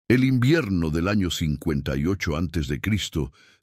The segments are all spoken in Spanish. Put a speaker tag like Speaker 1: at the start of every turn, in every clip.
Speaker 1: El invierno del año 58 a.C.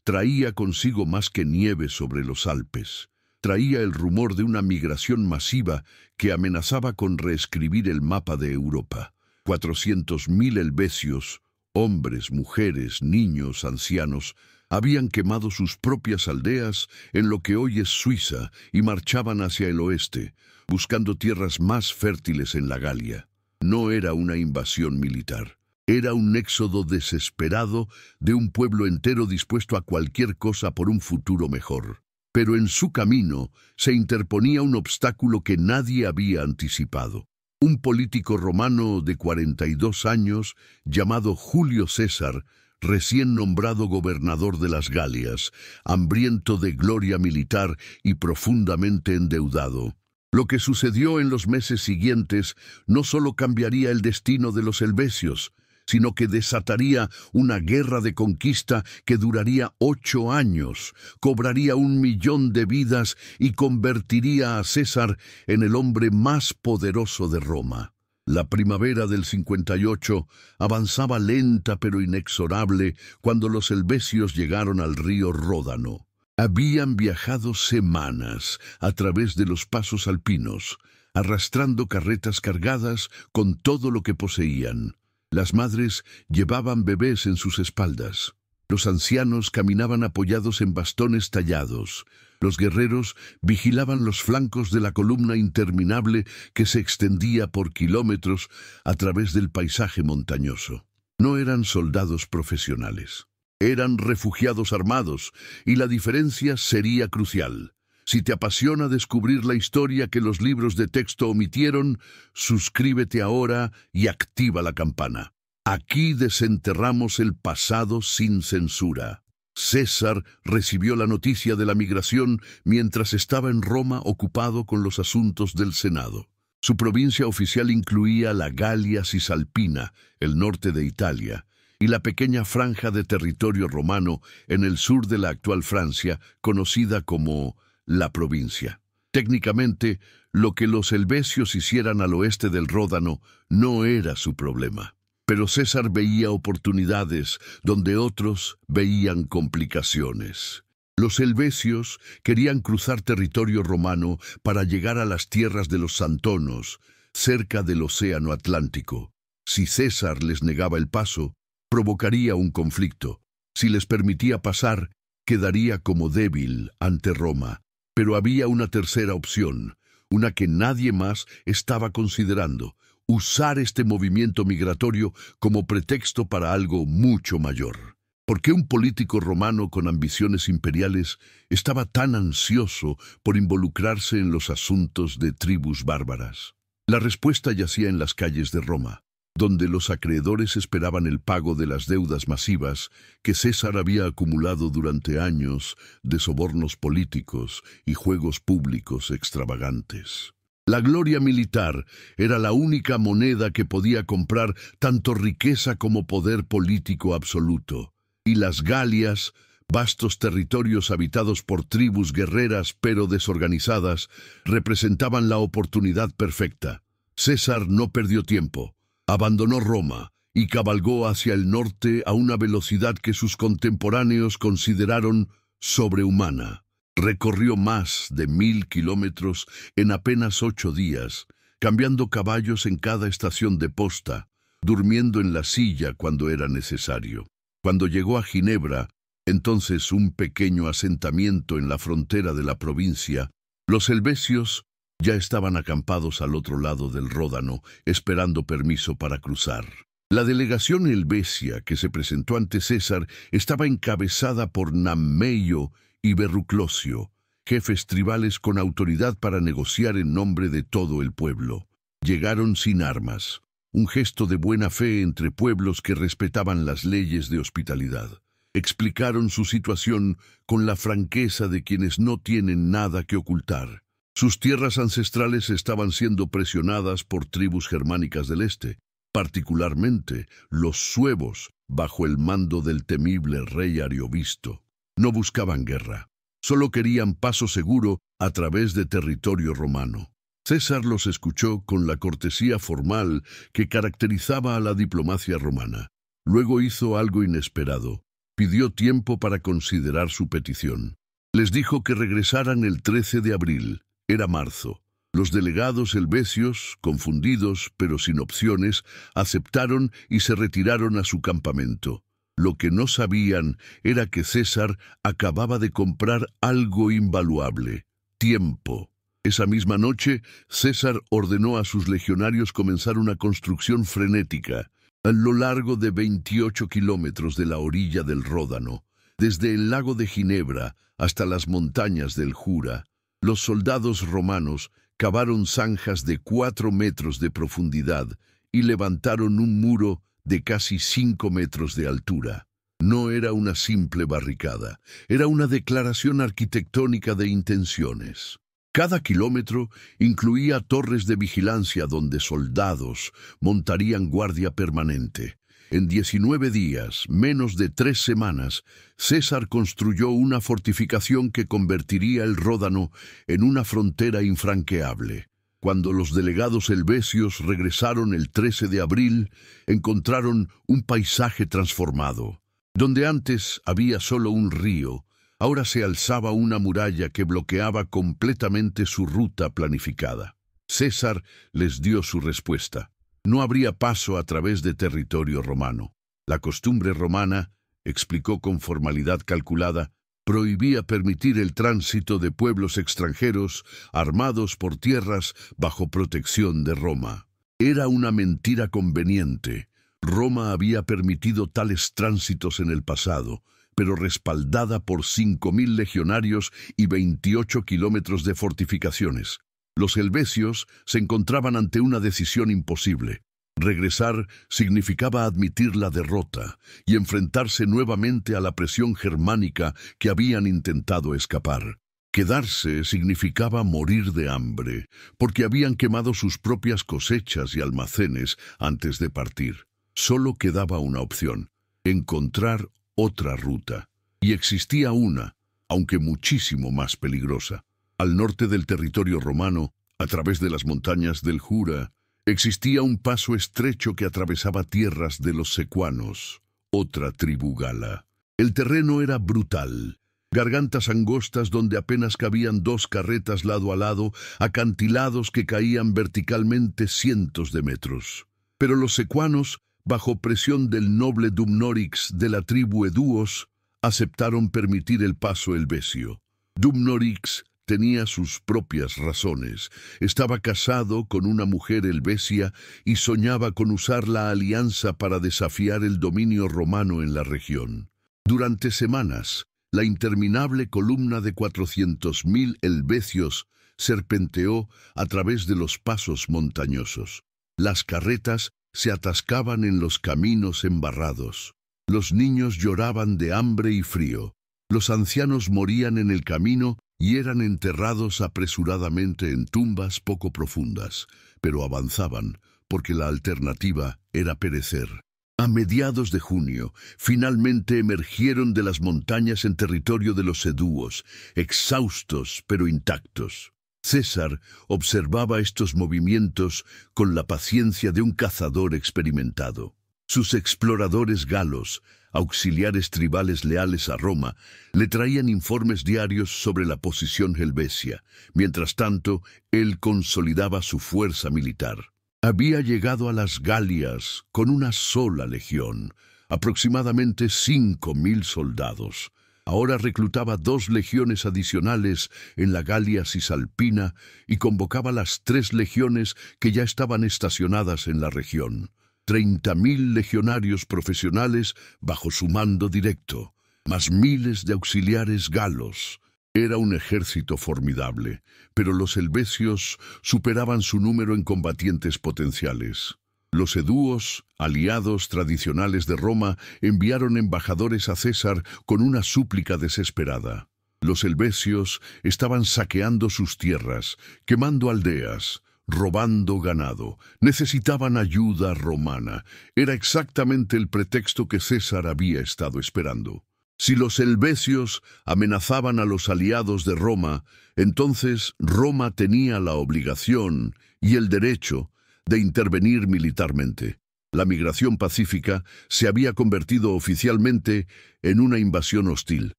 Speaker 1: traía consigo más que nieve sobre los Alpes. Traía el rumor de una migración masiva que amenazaba con reescribir el mapa de Europa. 400.000 helvecios, hombres, mujeres, niños, ancianos, habían quemado sus propias aldeas en lo que hoy es Suiza y marchaban hacia el oeste, buscando tierras más fértiles en la Galia. No era una invasión militar. Era un éxodo desesperado de un pueblo entero dispuesto a cualquier cosa por un futuro mejor. Pero en su camino se interponía un obstáculo que nadie había anticipado. Un político romano de 42 años, llamado Julio César, recién nombrado gobernador de las Galias, hambriento de gloria militar y profundamente endeudado. Lo que sucedió en los meses siguientes no solo cambiaría el destino de los helvecios, sino que desataría una guerra de conquista que duraría 8 años, cobraría 1 millón de vidas y convertiría a César en el hombre más poderoso de Roma. La primavera del 58 avanzaba lenta pero inexorable cuando los helvecios llegaron al río Ródano. Habían viajado semanas a través de los pasos alpinos, arrastrando carretas cargadas con todo lo que poseían. Las madres llevaban bebés en sus espaldas. Los ancianos caminaban apoyados en bastones tallados. Los guerreros vigilaban los flancos de la columna interminable que se extendía por kilómetros a través del paisaje montañoso. No eran soldados profesionales. Eran refugiados armados, y la diferencia sería crucial. Si te apasiona descubrir la historia que los libros de texto omitieron, suscríbete ahora y activa la campana. Aquí desenterramos el pasado sin censura. César recibió la noticia de la migración mientras estaba en Roma ocupado con los asuntos del Senado. Su provincia oficial incluía la Galia Cisalpina, el norte de Italia, y la pequeña franja de territorio romano en el sur de la actual Francia, conocida como la provincia. Técnicamente, lo que los helvecios hicieran al oeste del Ródano no era su problema. Pero César veía oportunidades donde otros veían complicaciones. Los helvecios querían cruzar territorio romano para llegar a las tierras de los santonos, cerca del océano Atlántico. Si César les negaba el paso, provocaría un conflicto. Si les permitía pasar, quedaría como débil ante Roma. Pero había una tercera opción, una que nadie más estaba considerando: usar este movimiento migratorio como pretexto para algo mucho mayor. ¿Por qué un político romano con ambiciones imperiales estaba tan ansioso por involucrarse en los asuntos de tribus bárbaras? La respuesta yacía en las calles de Roma, donde los acreedores esperaban el pago de las deudas masivas que César había acumulado durante años de sobornos políticos y juegos públicos extravagantes. La gloria militar era la única moneda que podía comprar tanto riqueza como poder político absoluto, y las Galias, vastos territorios habitados por tribus guerreras pero desorganizadas, representaban la oportunidad perfecta. César no perdió tiempo. Abandonó Roma y cabalgó hacia el norte a una velocidad que sus contemporáneos consideraron sobrehumana. Recorrió más de 1.000 kilómetros en apenas 8 días, cambiando caballos en cada estación de posta, durmiendo en la silla cuando era necesario. Cuando llegó a Ginebra, entonces un pequeño asentamiento en la frontera de la provincia, los helvecios ya estaban acampados al otro lado del Ródano, esperando permiso para cruzar. La delegación helvecia que se presentó ante César estaba encabezada por Nammeio y Verruclosio, jefes tribales con autoridad para negociar en nombre de todo el pueblo. Llegaron sin armas, un gesto de buena fe entre pueblos que respetaban las leyes de hospitalidad. Explicaron su situación con la franqueza de quienes no tienen nada que ocultar. Sus tierras ancestrales estaban siendo presionadas por tribus germánicas del este, particularmente los suevos, bajo el mando del temible rey Ariovisto. No buscaban guerra, solo querían paso seguro a través de territorio romano. César los escuchó con la cortesía formal que caracterizaba a la diplomacia romana. Luego hizo algo inesperado. Pidió tiempo para considerar su petición. Les dijo que regresaran el 13 de abril. Era marzo. Los delegados helvecios, confundidos pero sin opciones, aceptaron y se retiraron a su campamento. Lo que no sabían era que César acababa de comprar algo invaluable: tiempo. Esa misma noche, César ordenó a sus legionarios comenzar una construcción frenética a lo largo de 28 kilómetros de la orilla del Ródano, desde el lago de Ginebra hasta las montañas del Jura. Los soldados romanos cavaron zanjas de 4 metros de profundidad y levantaron un muro de casi 5 metros de altura. No era una simple barricada, era una declaración arquitectónica de intenciones. Cada kilómetro incluía torres de vigilancia donde soldados montarían guardia permanente. En 19 días, menos de 3 semanas, César construyó una fortificación que convertiría el Ródano en una frontera infranqueable. Cuando los delegados helvecios regresaron el 13 de abril, encontraron un paisaje transformado. Donde antes había solo un río, ahora se alzaba una muralla que bloqueaba completamente su ruta planificada. César les dio su respuesta. No habría paso a través de territorio romano. La costumbre romana, explicó con formalidad calculada, prohibía permitir el tránsito de pueblos extranjeros armados por tierras bajo protección de Roma. Era una mentira conveniente. Roma había permitido tales tránsitos en el pasado, pero respaldada por 5.000 legionarios y 28 kilómetros de fortificaciones. Los helvecios se encontraban ante una decisión imposible. Regresar significaba admitir la derrota y enfrentarse nuevamente a la presión germánica que habían intentado escapar. Quedarse significaba morir de hambre, porque habían quemado sus propias cosechas y almacenes antes de partir. Solo quedaba una opción: encontrar otra ruta. Y existía una, aunque muchísimo más peligrosa. Al norte del territorio romano, a través de las montañas del Jura, existía un paso estrecho que atravesaba tierras de los secuanos, otra tribu gala. El terreno era brutal. Gargantas angostas donde apenas cabían 2 carretas lado a lado, acantilados que caían verticalmente cientos de metros. Pero los secuanos, bajo presión del noble Dumnorix de la tribu Eduos, aceptaron permitir el paso helvecio. Dumnorix tenía sus propias razones. Estaba casado con una mujer helvecia y soñaba con usar la alianza para desafiar el dominio romano en la región. Durante semanas, la interminable columna de 400.000 helvecios serpenteó a través de los pasos montañosos. Las carretas se atascaban en los caminos embarrados. Los niños lloraban de hambre y frío. Los ancianos morían en el camino y eran enterrados apresuradamente en tumbas poco profundas, pero avanzaban, porque la alternativa era perecer. A mediados de junio, finalmente emergieron de las montañas en territorio de los Eduos, exhaustos pero intactos. César observaba estos movimientos con la paciencia de un cazador experimentado. Sus exploradores galos, auxiliares tribales leales a Roma, le traían informes diarios sobre la posición helvecia. Mientras tanto, él consolidaba su fuerza militar. Había llegado a las Galias con una sola legión, aproximadamente 5.000 soldados. Ahora reclutaba 2 legiones adicionales en la Galia Cisalpina y convocaba las 3 legiones que ya estaban estacionadas en la región. 30.000 legionarios profesionales bajo su mando directo, más miles de auxiliares galos. Era un ejército formidable, pero los helvecios superaban su número en combatientes potenciales. Los eduos, aliados tradicionales de Roma, enviaron embajadores a César con una súplica desesperada. Los helvecios estaban saqueando sus tierras, quemando aldeas, robando ganado. Necesitaban ayuda romana. Era exactamente el pretexto que César había estado esperando. Si los helvecios amenazaban a los aliados de Roma, entonces Roma tenía la obligación y el derecho de intervenir militarmente. La migración pacífica se había convertido oficialmente en una invasión hostil.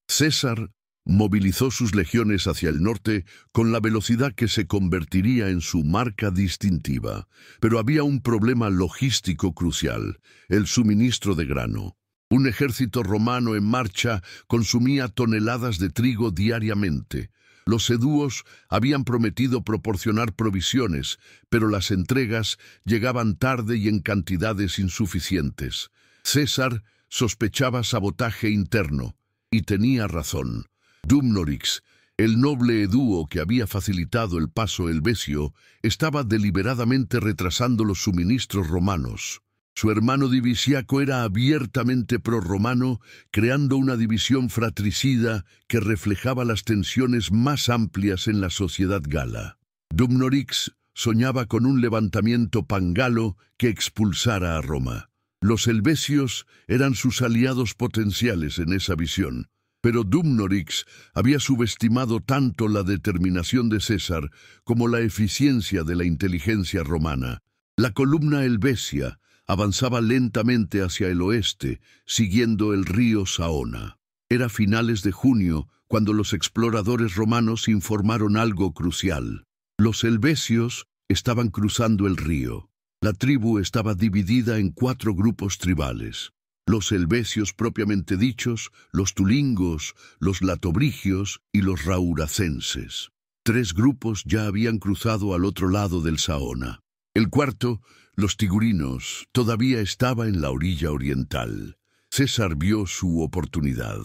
Speaker 1: César movilizó sus legiones hacia el norte con la velocidad que se convertiría en su marca distintiva. Pero había un problema logístico crucial: el suministro de grano. Un ejército romano en marcha consumía toneladas de trigo diariamente. Los edúos habían prometido proporcionar provisiones, pero las entregas llegaban tarde y en cantidades insuficientes. César sospechaba sabotaje interno, y tenía razón. Dumnorix, el noble edúo que había facilitado el paso helvecio, estaba deliberadamente retrasando los suministros romanos. Su hermano Divisiaco era abiertamente prorromano, creando una división fratricida que reflejaba las tensiones más amplias en la sociedad gala. Dumnorix soñaba con un levantamiento pangalo que expulsara a Roma. Los helvecios eran sus aliados potenciales en esa visión, pero Dumnorix había subestimado tanto la determinación de César como la eficiencia de la inteligencia romana. La columna helvecia avanzaba lentamente hacia el oeste, siguiendo el río Saona. Era finales de junio cuando los exploradores romanos informaron algo crucial. Los helvecios estaban cruzando el río. La tribu estaba dividida en 4 grupos tribales: los helvecios propiamente dichos, los tulingos, los latobrigios y los rauracenses. 3 grupos ya habían cruzado al otro lado del Saona. El cuarto, los tigurinos, todavía estaba en la orilla oriental. César vio su oportunidad.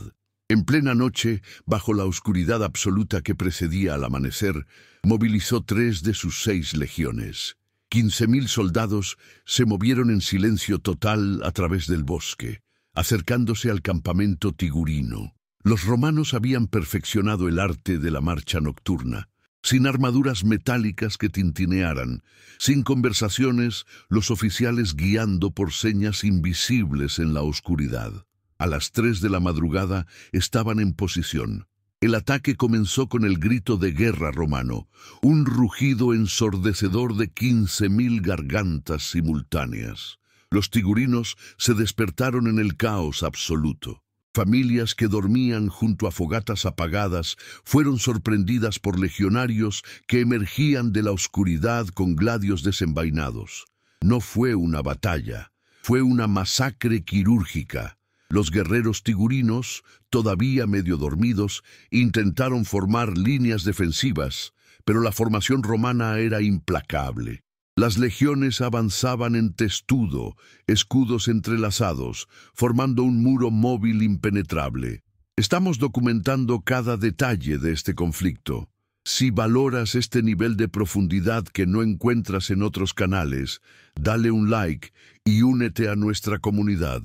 Speaker 1: En plena noche, bajo la oscuridad absoluta que precedía al amanecer, movilizó 3 de sus 6 legiones. 15.000 soldados se movieron en silencio total a través del bosque, acercándose al campamento tigurino. Los romanos habían perfeccionado el arte de la marcha nocturna. Sin armaduras metálicas que tintinearan, sin conversaciones, los oficiales guiando por señas invisibles en la oscuridad. A las 3 de la madrugada estaban en posición. El ataque comenzó con el grito de guerra romano, un rugido ensordecedor de 15.000 gargantas simultáneas. Los tigurinos se despertaron en el caos absoluto. Familias que dormían junto a fogatas apagadas fueron sorprendidas por legionarios que emergían de la oscuridad con gladios desenvainados. No fue una batalla, fue una masacre quirúrgica. Los guerreros tigurinos, todavía medio dormidos, intentaron formar líneas defensivas, pero la formación romana era implacable. Las legiones avanzaban en testudo, escudos entrelazados, formando un muro móvil impenetrable. Estamos documentando cada detalle de este conflicto. Si valoras este nivel de profundidad que no encuentras en otros canales, dale un like y únete a nuestra comunidad.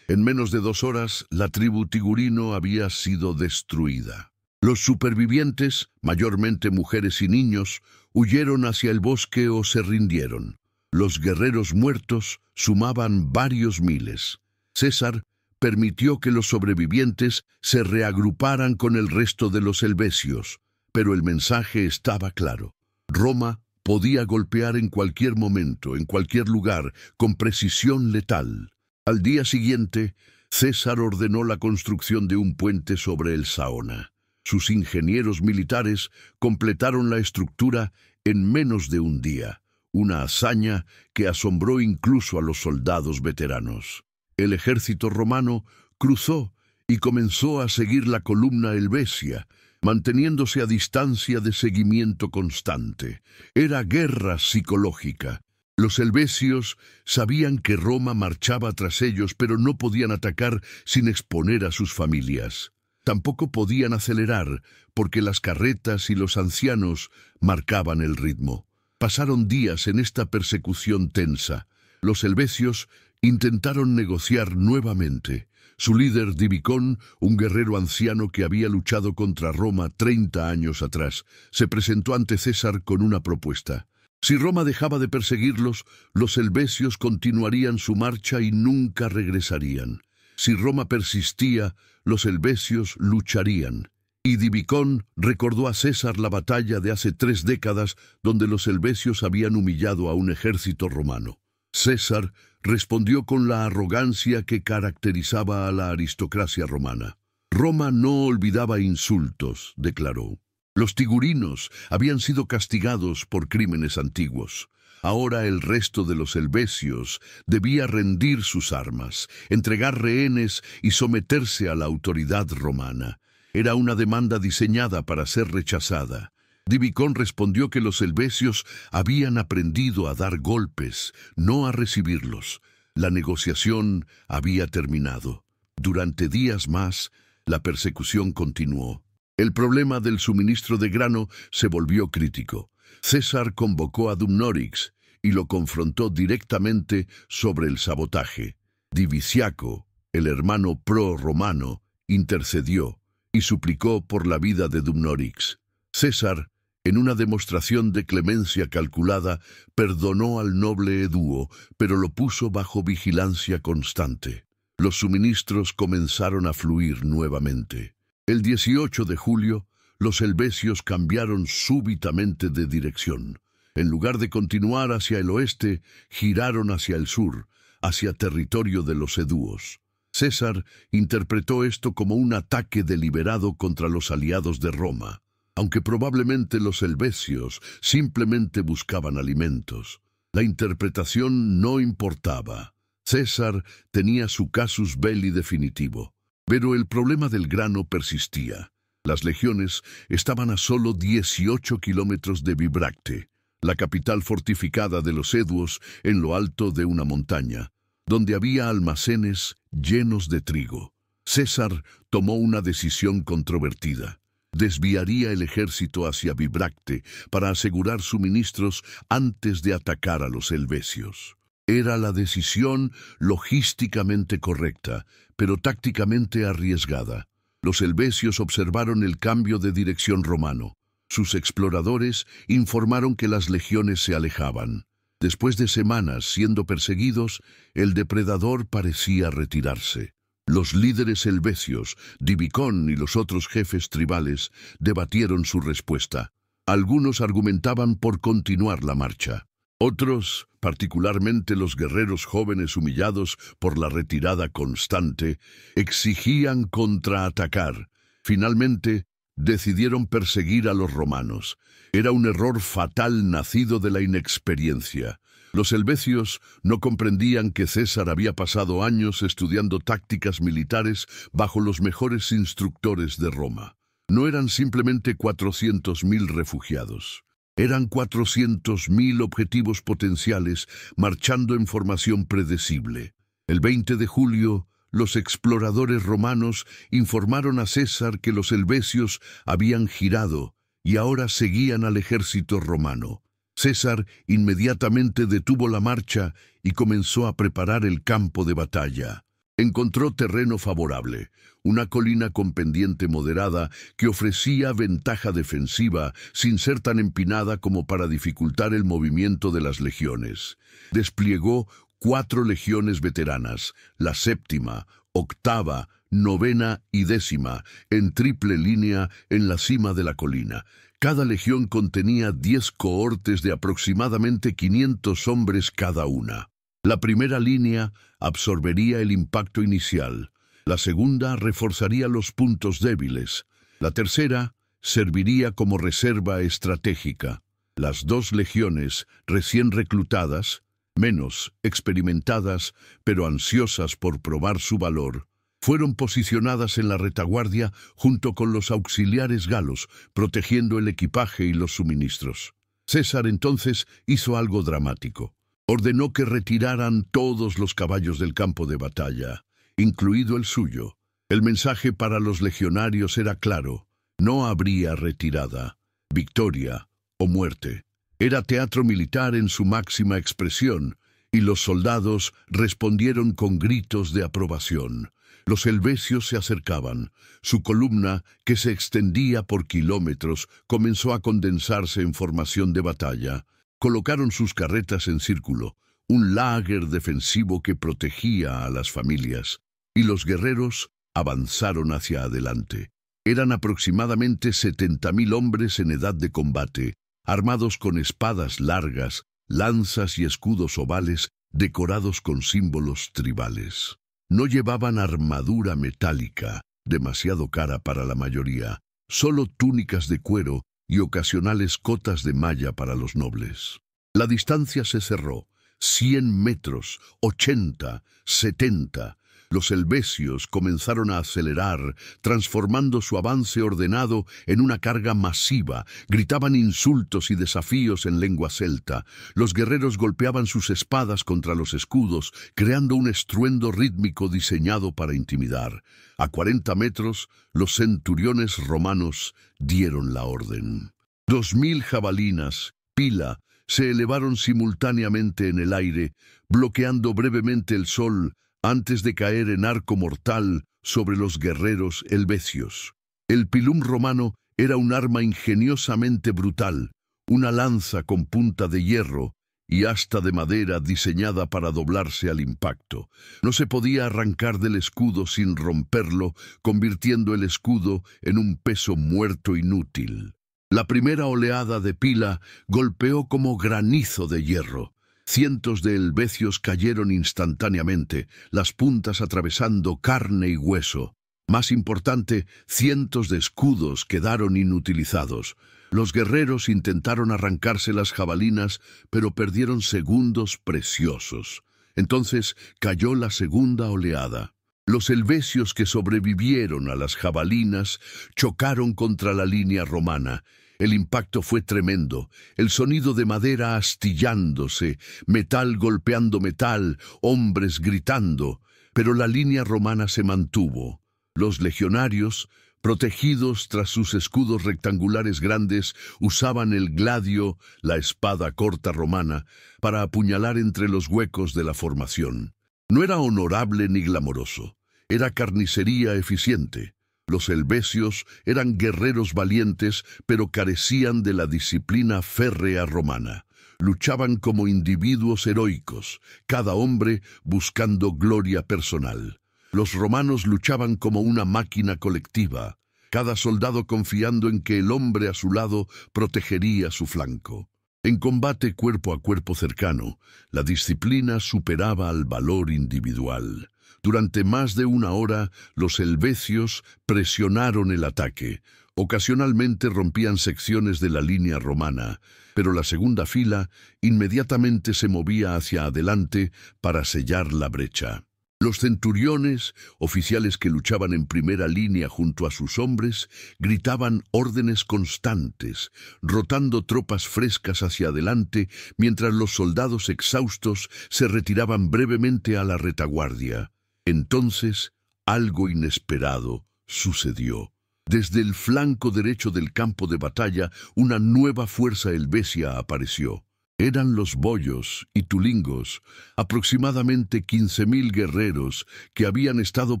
Speaker 1: En menos de 2 horas, la tribu tigurino había sido destruida. Los supervivientes, mayormente mujeres y niños, huyeron hacia el bosque o se rindieron. Los guerreros muertos sumaban varios miles. César permitió que los sobrevivientes se reagruparan con el resto de los helvecios, pero el mensaje estaba claro. Roma podía golpear en cualquier momento, en cualquier lugar, con precisión letal. Al día siguiente, César ordenó la construcción de un puente sobre el Saona. Sus ingenieros militares completaron la estructura en menos de un día, una hazaña que asombró incluso a los soldados veteranos. El ejército romano cruzó y comenzó a seguir la columna helvecia, manteniéndose a distancia de seguimiento constante. Era guerra psicológica. Los helvecios sabían que Roma marchaba tras ellos, pero no podían atacar sin exponer a sus familias. Tampoco podían acelerar, porque las carretas y los ancianos marcaban el ritmo. Pasaron días en esta persecución tensa. Los helvecios intentaron negociar nuevamente. Su líder, Divicón, un guerrero anciano que había luchado contra Roma 30 años atrás, se presentó ante César con una propuesta. Si Roma dejaba de perseguirlos, los helvecios continuarían su marcha y nunca regresarían. Si Roma persistía, los helvecios lucharían. Y Divicón recordó a César la batalla de hace 3 décadas donde los helvecios habían humillado a un ejército romano. César respondió con la arrogancia que caracterizaba a la aristocracia romana. Roma no olvidaba insultos, declaró. Los tigurinos habían sido castigados por crímenes antiguos. Ahora el resto de los helvecios debía rendir sus armas, entregar rehenes y someterse a la autoridad romana. Era una demanda diseñada para ser rechazada. Divicón respondió que los helvecios habían aprendido a dar golpes, no a recibirlos. La negociación había terminado. Durante días más, la persecución continuó. El problema del suministro de grano se volvió crítico. César convocó a Dumnorix y lo confrontó directamente sobre el sabotaje. Diviciaco, el hermano pro-romano, intercedió y suplicó por la vida de Dumnorix. César, en una demostración de clemencia calculada, perdonó al noble Eduo, pero lo puso bajo vigilancia constante. Los suministros comenzaron a fluir nuevamente. El 18 de julio, los helvecios cambiaron súbitamente de dirección. En lugar de continuar hacia el oeste, giraron hacia el sur, hacia territorio de los eduos. César interpretó esto como un ataque deliberado contra los aliados de Roma, aunque probablemente los helvecios simplemente buscaban alimentos. La interpretación no importaba. César tenía su casus belli definitivo, pero el problema del grano persistía. Las legiones estaban a solo 18 kilómetros de Bibracte, la capital fortificada de los eduos en lo alto de una montaña, donde había almacenes llenos de trigo. César tomó una decisión controvertida. Desviaría el ejército hacia Bibracte para asegurar suministros antes de atacar a los helvecios. Era la decisión logísticamente correcta, pero tácticamente arriesgada. Los helvecios observaron el cambio de dirección romano. Sus exploradores informaron que las legiones se alejaban. Después de semanas siendo perseguidos, el depredador parecía retirarse. Los líderes helvecios, Divicón y los otros jefes tribales, debatieron su respuesta. Algunos argumentaban por continuar la marcha. Otros, particularmente los guerreros jóvenes humillados por la retirada constante, exigían contraatacar. Finalmente, decidieron perseguir a los romanos. Era un error fatal nacido de la inexperiencia. Los helvecios no comprendían que César había pasado años estudiando tácticas militares bajo los mejores instructores de Roma. No eran simplemente 400.000 refugiados. Eran 400.000 objetivos potenciales marchando en formación predecible. El 20 de julio, los exploradores romanos informaron a César que los helvecios habían girado y ahora seguían al ejército romano. César inmediatamente detuvo la marcha y comenzó a preparar el campo de batalla. Encontró terreno favorable, una colina con pendiente moderada que ofrecía ventaja defensiva sin ser tan empinada como para dificultar el movimiento de las legiones. Desplegó 4 legiones veteranas, la 7ª, 8ª, 9ª y 10ª, en triple línea en la cima de la colina. Cada legión contenía 10 cohortes de aproximadamente 500 hombres cada una. La primera línea absorbería el impacto inicial, la segunda reforzaría los puntos débiles, la tercera serviría como reserva estratégica. Las 2 legiones recién reclutadas, menos experimentadas pero ansiosas por probar su valor, fueron posicionadas en la retaguardia junto con los auxiliares galos, protegiendo el equipaje y los suministros. César entonces hizo algo dramático. Ordenó que retiraran todos los caballos del campo de batalla, incluido el suyo. El mensaje para los legionarios era claro: no habría retirada, victoria o muerte. Era teatro militar en su máxima expresión, y los soldados respondieron con gritos de aprobación. Los helvecios se acercaban. Su columna, que se extendía por kilómetros, comenzó a condensarse en formación de batalla. Colocaron sus carretas en círculo, un lager defensivo que protegía a las familias, y los guerreros avanzaron hacia adelante. Eran aproximadamente 70.000 hombres en edad de combate, armados con espadas largas, lanzas y escudos ovales decorados con símbolos tribales. No llevaban armadura metálica, demasiado cara para la mayoría, solo túnicas de cuero y ocasionales cotas de malla para los nobles. La distancia se cerró. 100 metros, 80, 70. Los helvecios comenzaron a acelerar, transformando su avance ordenado en una carga masiva. Gritaban insultos y desafíos en lengua celta. Los guerreros golpeaban sus espadas contra los escudos, creando un estruendo rítmico diseñado para intimidar. A 40 metros, los centuriones romanos dieron la orden. 2000 jabalinas, pila, se elevaron simultáneamente en el aire, bloqueando brevemente el sol antes de caer en arco mortal sobre los guerreros helvecios. El pilum romano era un arma ingeniosamente brutal, una lanza con punta de hierro y asta de madera diseñada para doblarse al impacto. No se podía arrancar del escudo sin romperlo, convirtiendo el escudo en un peso muerto inútil. La primera oleada de pila golpeó como granizo de hierro. Cientos de helvecios cayeron instantáneamente, las puntas atravesando carne y hueso. Más importante, cientos de escudos quedaron inutilizados. Los guerreros intentaron arrancarse las jabalinas, pero perdieron segundos preciosos. Entonces cayó la segunda oleada. Los helvecios que sobrevivieron a las jabalinas chocaron contra la línea romana. El impacto fue tremendo, el sonido de madera astillándose, metal golpeando metal, hombres gritando, pero la línea romana se mantuvo. Los legionarios, protegidos tras sus escudos rectangulares grandes, usaban el gladio, la espada corta romana, para apuñalar entre los huecos de la formación. No era honorable ni glamoroso, era carnicería eficiente. Los helvecios eran guerreros valientes, pero carecían de la disciplina férrea romana. Luchaban como individuos heroicos, cada hombre buscando gloria personal. Los romanos luchaban como una máquina colectiva, cada soldado confiando en que el hombre a su lado protegería su flanco. En combate cuerpo a cuerpo cercano, la disciplina superaba al valor individual. Durante más de una hora, los helvecios presionaron el ataque. Ocasionalmente rompían secciones de la línea romana, pero la segunda fila inmediatamente se movía hacia adelante para sellar la brecha. Los centuriones, oficiales que luchaban en primera línea junto a sus hombres, gritaban órdenes constantes, rotando tropas frescas hacia adelante, mientras los soldados exhaustos se retiraban brevemente a la retaguardia. Entonces, algo inesperado sucedió. Desde el flanco derecho del campo de batalla, una nueva fuerza helvecia apareció. Eran los boyos y tulingos, aproximadamente 15.000 guerreros que habían estado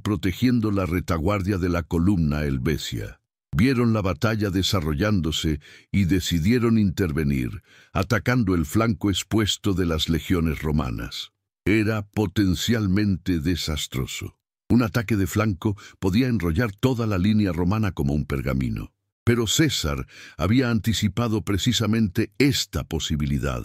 Speaker 1: protegiendo la retaguardia de la columna helvecia. Vieron la batalla desarrollándose y decidieron intervenir, atacando el flanco expuesto de las legiones romanas. Era potencialmente desastroso. Un ataque de flanco podía enrollar toda la línea romana como un pergamino. Pero César había anticipado precisamente esta posibilidad.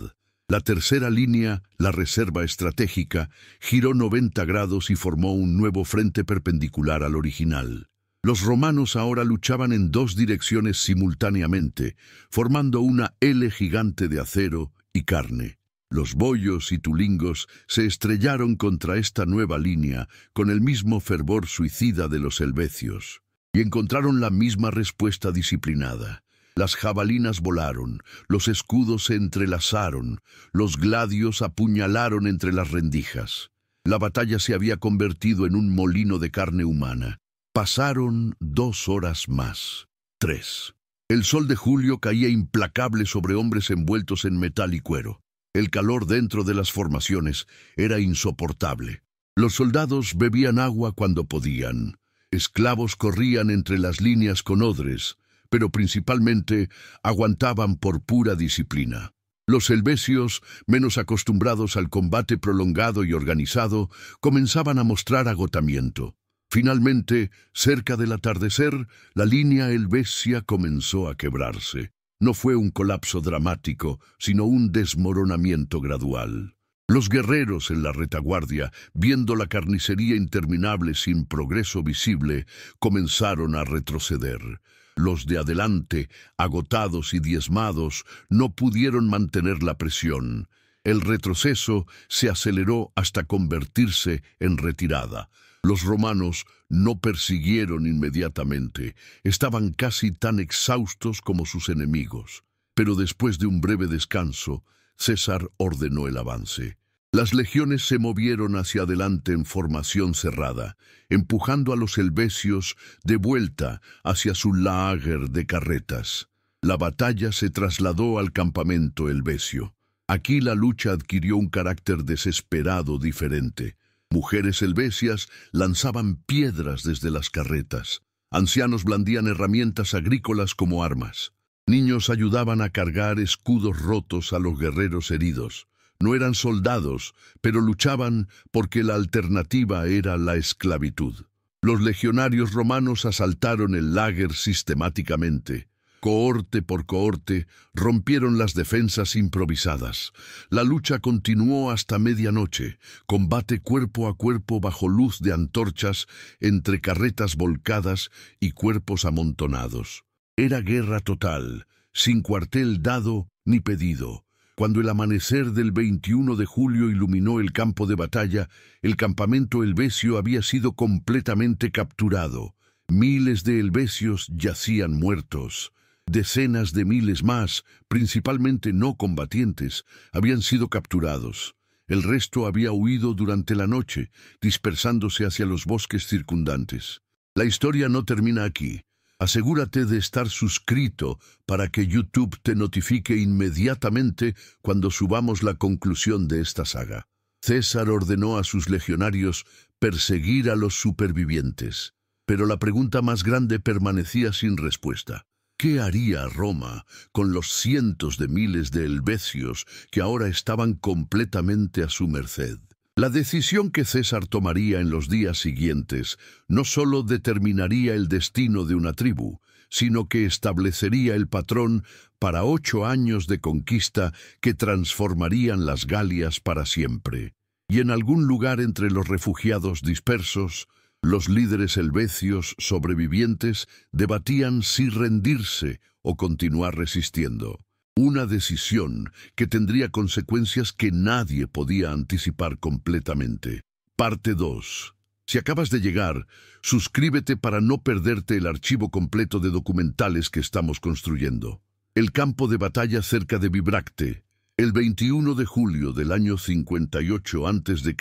Speaker 1: La tercera línea, la reserva estratégica, giró 90 grados y formó un nuevo frente perpendicular al original. Los romanos ahora luchaban en dos direcciones simultáneamente, formando una L gigante de acero y carne. Los boyos y tulingos se estrellaron contra esta nueva línea con el mismo fervor suicida de los helvecios, y encontraron la misma respuesta disciplinada. Las jabalinas volaron, los escudos se entrelazaron, los gladios apuñalaron entre las rendijas. La batalla se había convertido en un molino de carne humana. Pasaron 2 horas más. 3. El sol de julio caía implacable sobre hombres envueltos en metal y cuero. El calor dentro de las formaciones era insoportable. Los soldados bebían agua cuando podían. Esclavos corrían entre las líneas con odres, pero principalmente aguantaban por pura disciplina. Los helvecios, menos acostumbrados al combate prolongado y organizado, comenzaban a mostrar agotamiento. Finalmente, cerca del atardecer, la línea helvecia comenzó a quebrarse. No fue un colapso dramático, sino un desmoronamiento gradual. Los guerreros en la retaguardia, viendo la carnicería interminable sin progreso visible, comenzaron a retroceder. Los de adelante, agotados y diezmados, no pudieron mantener la presión. El retroceso se aceleró hasta convertirse en retirada. Los romanos no persiguieron inmediatamente. Estaban casi tan exhaustos como sus enemigos. Pero después de un breve descanso, César ordenó el avance. Las legiones se movieron hacia adelante en formación cerrada, empujando a los helvecios de vuelta hacia su lager de carretas. La batalla se trasladó al campamento helvecio. Aquí la lucha adquirió un carácter desesperado diferente. Mujeres helvecias lanzaban piedras desde las carretas. Ancianos blandían herramientas agrícolas como armas. Niños ayudaban a cargar escudos rotos a los guerreros heridos. No eran soldados, pero luchaban porque la alternativa era la esclavitud. Los legionarios romanos asaltaron el lager sistemáticamente. Cohorte por cohorte, rompieron las defensas improvisadas. La lucha continuó hasta medianoche, combate cuerpo a cuerpo bajo luz de antorchas, entre carretas volcadas y cuerpos amontonados. Era guerra total, sin cuartel dado ni pedido. Cuando el amanecer del 21 de julio iluminó el campo de batalla, el campamento helvecio había sido completamente capturado. Miles de helvecios yacían muertos. Decenas de miles más, principalmente no combatientes, habían sido capturados. El resto había huido durante la noche, dispersándose hacia los bosques circundantes. La historia no termina aquí. Asegúrate de estar suscrito para que YouTube te notifique inmediatamente cuando subamos la conclusión de esta saga. César ordenó a sus legionarios perseguir a los supervivientes, pero la pregunta más grande permanecía sin respuesta. ¿Qué haría Roma con los cientos de miles de helvecios que ahora estaban completamente a su merced? La decisión que César tomaría en los días siguientes no solo determinaría el destino de una tribu, sino que establecería el patrón para 8 años de conquista que transformarían las Galias para siempre. Y en algún lugar entre los refugiados dispersos, los líderes helvecios sobrevivientes debatían si rendirse o continuar resistiendo. Una decisión que tendría consecuencias que nadie podía anticipar completamente. Parte 2. Si acabas de llegar, suscríbete para no perderte el archivo completo de documentales que estamos construyendo. El campo de batalla cerca de Bibracte. El 21 de julio del año 58 a.C.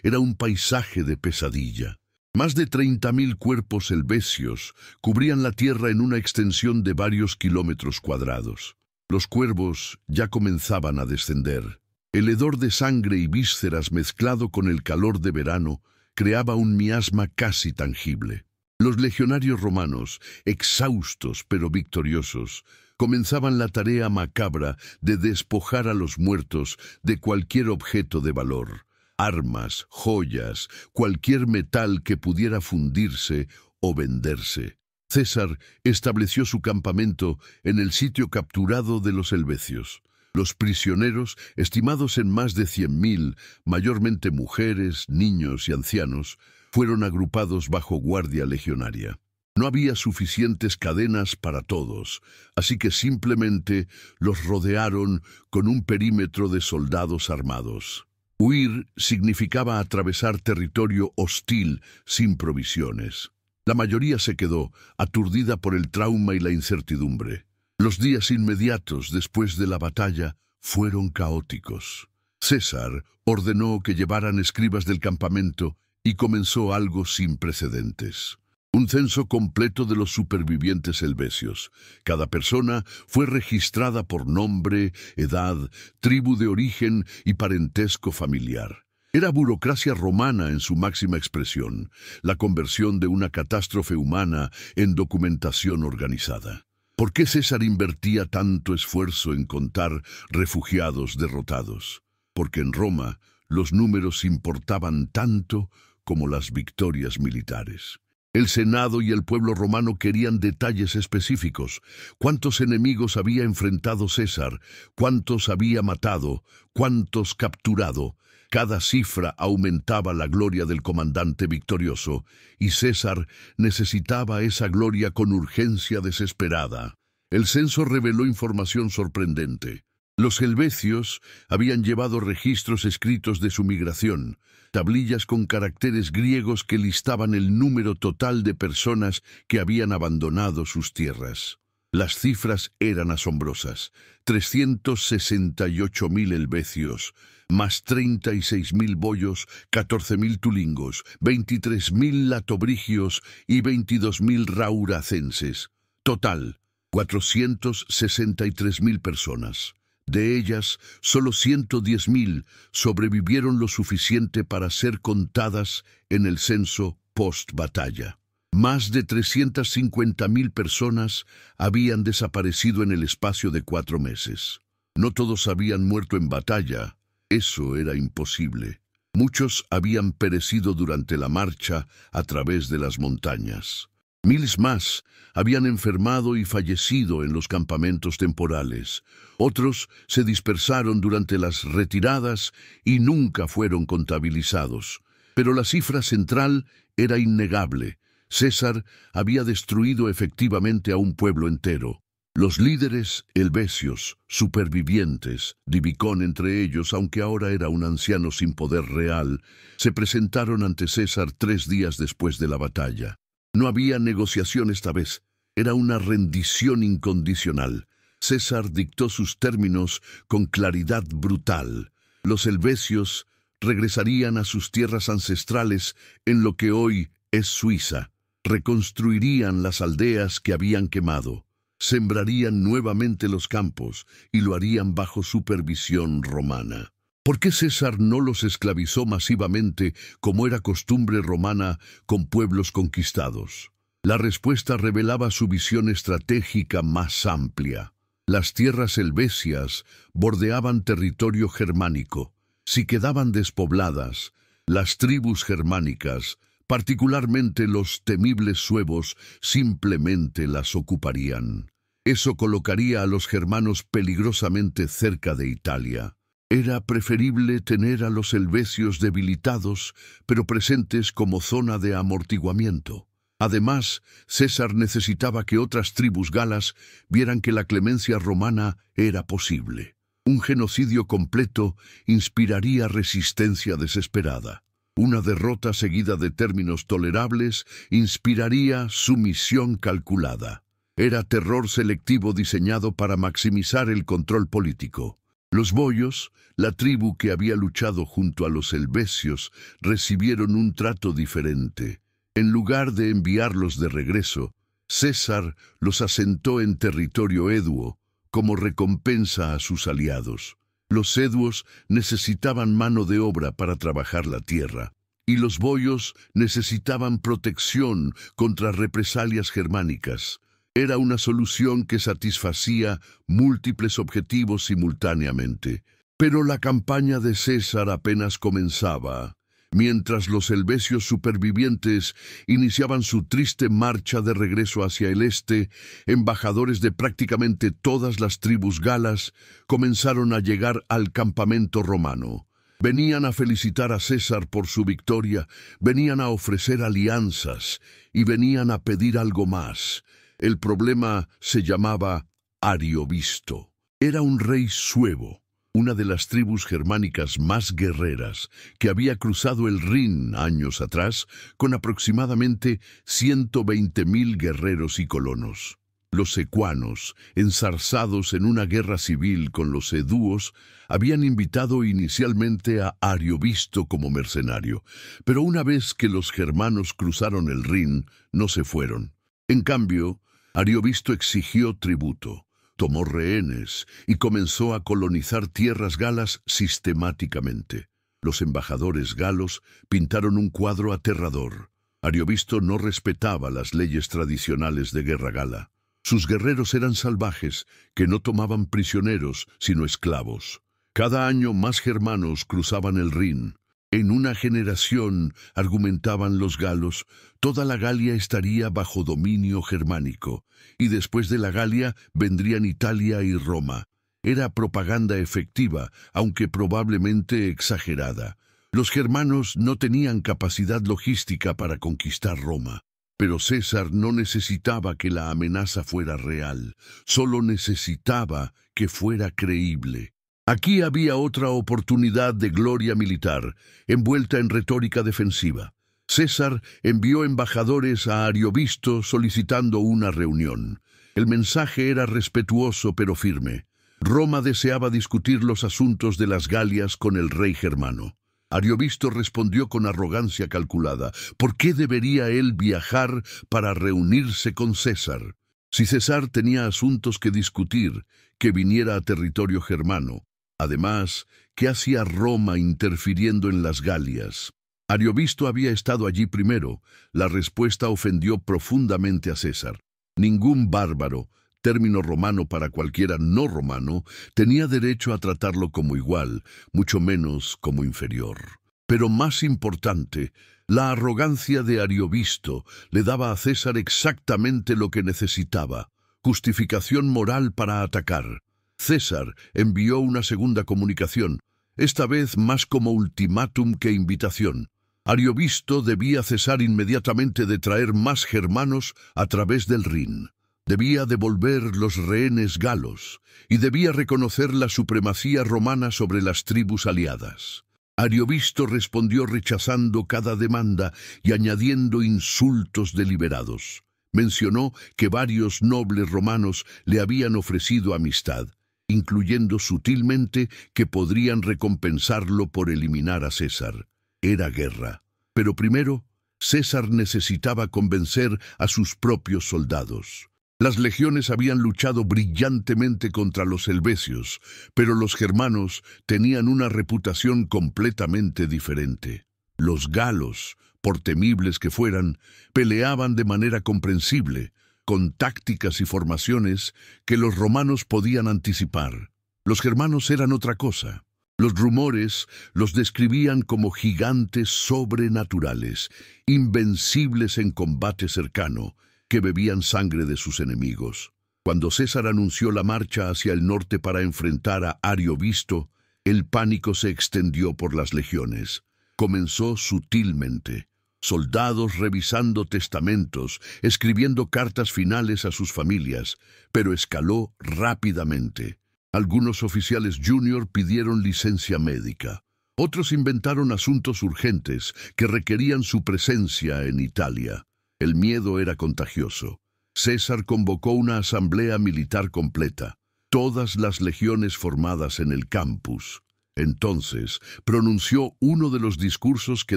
Speaker 1: era un paisaje de pesadilla. Más de 30.000 cuerpos helvecios cubrían la tierra en una extensión de varios kilómetros cuadrados. Los cuervos ya comenzaban a descender. El hedor de sangre y vísceras mezclado con el calor de verano creaba un miasma casi tangible. Los legionarios romanos, exhaustos pero victoriosos, comenzaban la tarea macabra de despojar a los muertos de cualquier objeto de valor. Armas, joyas, cualquier metal que pudiera fundirse o venderse. César estableció su campamento en el sitio capturado de los helvecios. Los prisioneros, estimados en más de 100.000, mayormente mujeres, niños y ancianos, fueron agrupados bajo guardia legionaria. No había suficientes cadenas para todos, así que simplemente los rodearon con un perímetro de soldados armados. Huir significaba atravesar territorio hostil sin provisiones. La mayoría se quedó, aturdida por el trauma y la incertidumbre. Los días inmediatos después de la batalla fueron caóticos. César ordenó que llevaran escribas del campamento y comenzó algo sin precedentes. Un censo completo de los supervivientes helvecios. Cada persona fue registrada por nombre, edad, tribu de origen y parentesco familiar. Era burocracia romana en su máxima expresión, la conversión de una catástrofe humana en documentación organizada. ¿Por qué César invertía tanto esfuerzo en contar refugiados derrotados? Porque en Roma los números importaban tanto como las victorias militares. El Senado y el pueblo romano querían detalles específicos. ¿Cuántos enemigos había enfrentado César? ¿Cuántos había matado? ¿Cuántos capturado? Cada cifra aumentaba la gloria del comandante victorioso, y César necesitaba esa gloria con urgencia desesperada. El censo reveló información sorprendente. Los helvecios habían llevado registros escritos de su migración, tablillas con caracteres griegos que listaban el número total de personas que habían abandonado sus tierras. Las cifras eran asombrosas: 368.000 helvecios, más 36.000 boyos, 14.000 tulingos, 23.000 latobrigios y 22.000 rauracenses. Total, 463.000 personas. De ellas, solo 110.000 sobrevivieron lo suficiente para ser contadas en el censo post-batalla. Más de 350.000 personas habían desaparecido en el espacio de 4 meses. No todos habían muerto en batalla. Eso era imposible. Muchos habían perecido durante la marcha a través de las montañas. Miles más habían enfermado y fallecido en los campamentos temporales. Otros se dispersaron durante las retiradas y nunca fueron contabilizados. Pero la cifra central era innegable. César había destruido efectivamente a un pueblo entero. Los líderes helvecios, supervivientes, Divicón entre ellos, aunque ahora era un anciano sin poder real, se presentaron ante César 3 días después de la batalla. No había negociación esta vez, era una rendición incondicional. César dictó sus términos con claridad brutal. Los helvecios regresarían a sus tierras ancestrales en lo que hoy es Suiza. Reconstruirían las aldeas que habían quemado. Sembrarían nuevamente los campos y lo harían bajo supervisión romana. ¿Por qué César no los esclavizó masivamente como era costumbre romana con pueblos conquistados? La respuesta revelaba su visión estratégica más amplia. Las tierras helvecias bordeaban territorio germánico. Si quedaban despobladas, las tribus germánicas, particularmente los temibles suevos, simplemente las ocuparían. Eso colocaría a los germanos peligrosamente cerca de Italia. Era preferible tener a los helvecios debilitados, pero presentes como zona de amortiguamiento. Además, César necesitaba que otras tribus galas vieran que la clemencia romana era posible. Un genocidio completo inspiraría resistencia desesperada. Una derrota seguida de términos tolerables inspiraría sumisión calculada. Era terror selectivo diseñado para maximizar el control político. Los boyos, la tribu que había luchado junto a los helvecios, recibieron un trato diferente. En lugar de enviarlos de regreso, César los asentó en territorio eduo como recompensa a sus aliados. Los eduos necesitaban mano de obra para trabajar la tierra, y los boyos necesitaban protección contra represalias germánicas. Era una solución que satisfacía múltiples objetivos simultáneamente. Pero la campaña de César apenas comenzaba. Mientras los helvecios supervivientes iniciaban su triste marcha de regreso hacia el este, embajadores de prácticamente todas las tribus galas comenzaron a llegar al campamento romano. Venían a felicitar a César por su victoria, venían a ofrecer alianzas y venían a pedir algo más. El problema se llamaba Ariovisto. Era un rey suevo, una de las tribus germánicas más guerreras, que había cruzado el Rin años atrás con aproximadamente 120.000 guerreros y colonos. Los ecuanos, enzarzados en una guerra civil con los edúos, habían invitado inicialmente a Ariovisto como mercenario, pero una vez que los germanos cruzaron el Rin, no se fueron. En cambio, Ariovisto exigió tributo, tomó rehenes y comenzó a colonizar tierras galas sistemáticamente. Los embajadores galos pintaron un cuadro aterrador. Ariovisto no respetaba las leyes tradicionales de guerra gala. Sus guerreros eran salvajes, que no tomaban prisioneros, sino esclavos. Cada año más germanos cruzaban el Rin. En una generación, argumentaban los galos, toda la Galia estaría bajo dominio germánico, y después de la Galia vendrían Italia y Roma. Era propaganda efectiva, aunque probablemente exagerada. Los germanos no tenían capacidad logística para conquistar Roma. Pero César no necesitaba que la amenaza fuera real, solo necesitaba que fuera creíble. Aquí había otra oportunidad de gloria militar, envuelta en retórica defensiva. César envió embajadores a Ariovisto solicitando una reunión. El mensaje era respetuoso pero firme. Roma deseaba discutir los asuntos de las Galias con el rey germano. Ariovisto respondió con arrogancia calculada. ¿Por qué debería él viajar para reunirse con César? Si César tenía asuntos que discutir, que viniera a territorio germano. Además, ¿qué hacía Roma interfiriendo en las Galias? Ariovisto había estado allí primero. La respuesta ofendió profundamente a César. Ningún bárbaro, término romano para cualquiera no romano, tenía derecho a tratarlo como igual, mucho menos como inferior. Pero más importante, la arrogancia de Ariovisto le daba a César exactamente lo que necesitaba: justificación moral para atacar. César envió una segunda comunicación, esta vez más como ultimátum que invitación. Ariovisto debía cesar inmediatamente de traer más germanos a través del Rin. Debía devolver los rehenes galos y debía reconocer la supremacía romana sobre las tribus aliadas. Ariovisto respondió rechazando cada demanda y añadiendo insultos deliberados. Mencionó que varios nobles romanos le habían ofrecido amistad, incluyendo sutilmente que podrían recompensarlo por eliminar a César. Era guerra. Pero primero, César necesitaba convencer a sus propios soldados. Las legiones habían luchado brillantemente contra los helvecios, pero los germanos tenían una reputación completamente diferente. Los galos, por temibles que fueran, peleaban de manera comprensible, con tácticas y formaciones que los romanos podían anticipar. Los germanos eran otra cosa. Los rumores los describían como gigantes sobrenaturales, invencibles en combate cercano, que bebían sangre de sus enemigos. Cuando César anunció la marcha hacia el norte para enfrentar a Ariovisto, el pánico se extendió por las legiones. Comenzó sutilmente. Soldados revisando testamentos, escribiendo cartas finales a sus familias, pero escaló rápidamente. Algunos oficiales junior pidieron licencia médica. Otros inventaron asuntos urgentes que requerían su presencia en Italia. El miedo era contagioso. César convocó una asamblea militar completa, todas las legiones formadas en el campus. Entonces, pronunció uno de los discursos que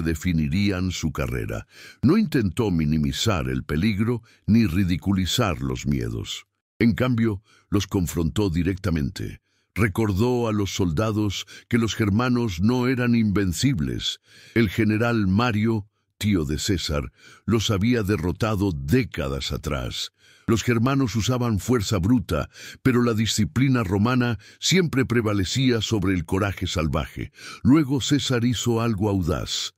Speaker 1: definirían su carrera. No intentó minimizar el peligro ni ridiculizar los miedos. En cambio, los confrontó directamente. Recordó a los soldados que los germanos no eran invencibles. El general Mario, tío de César, los había derrotado décadas atrás. Los germanos usaban fuerza bruta, pero la disciplina romana siempre prevalecía sobre el coraje salvaje. Luego César hizo algo audaz.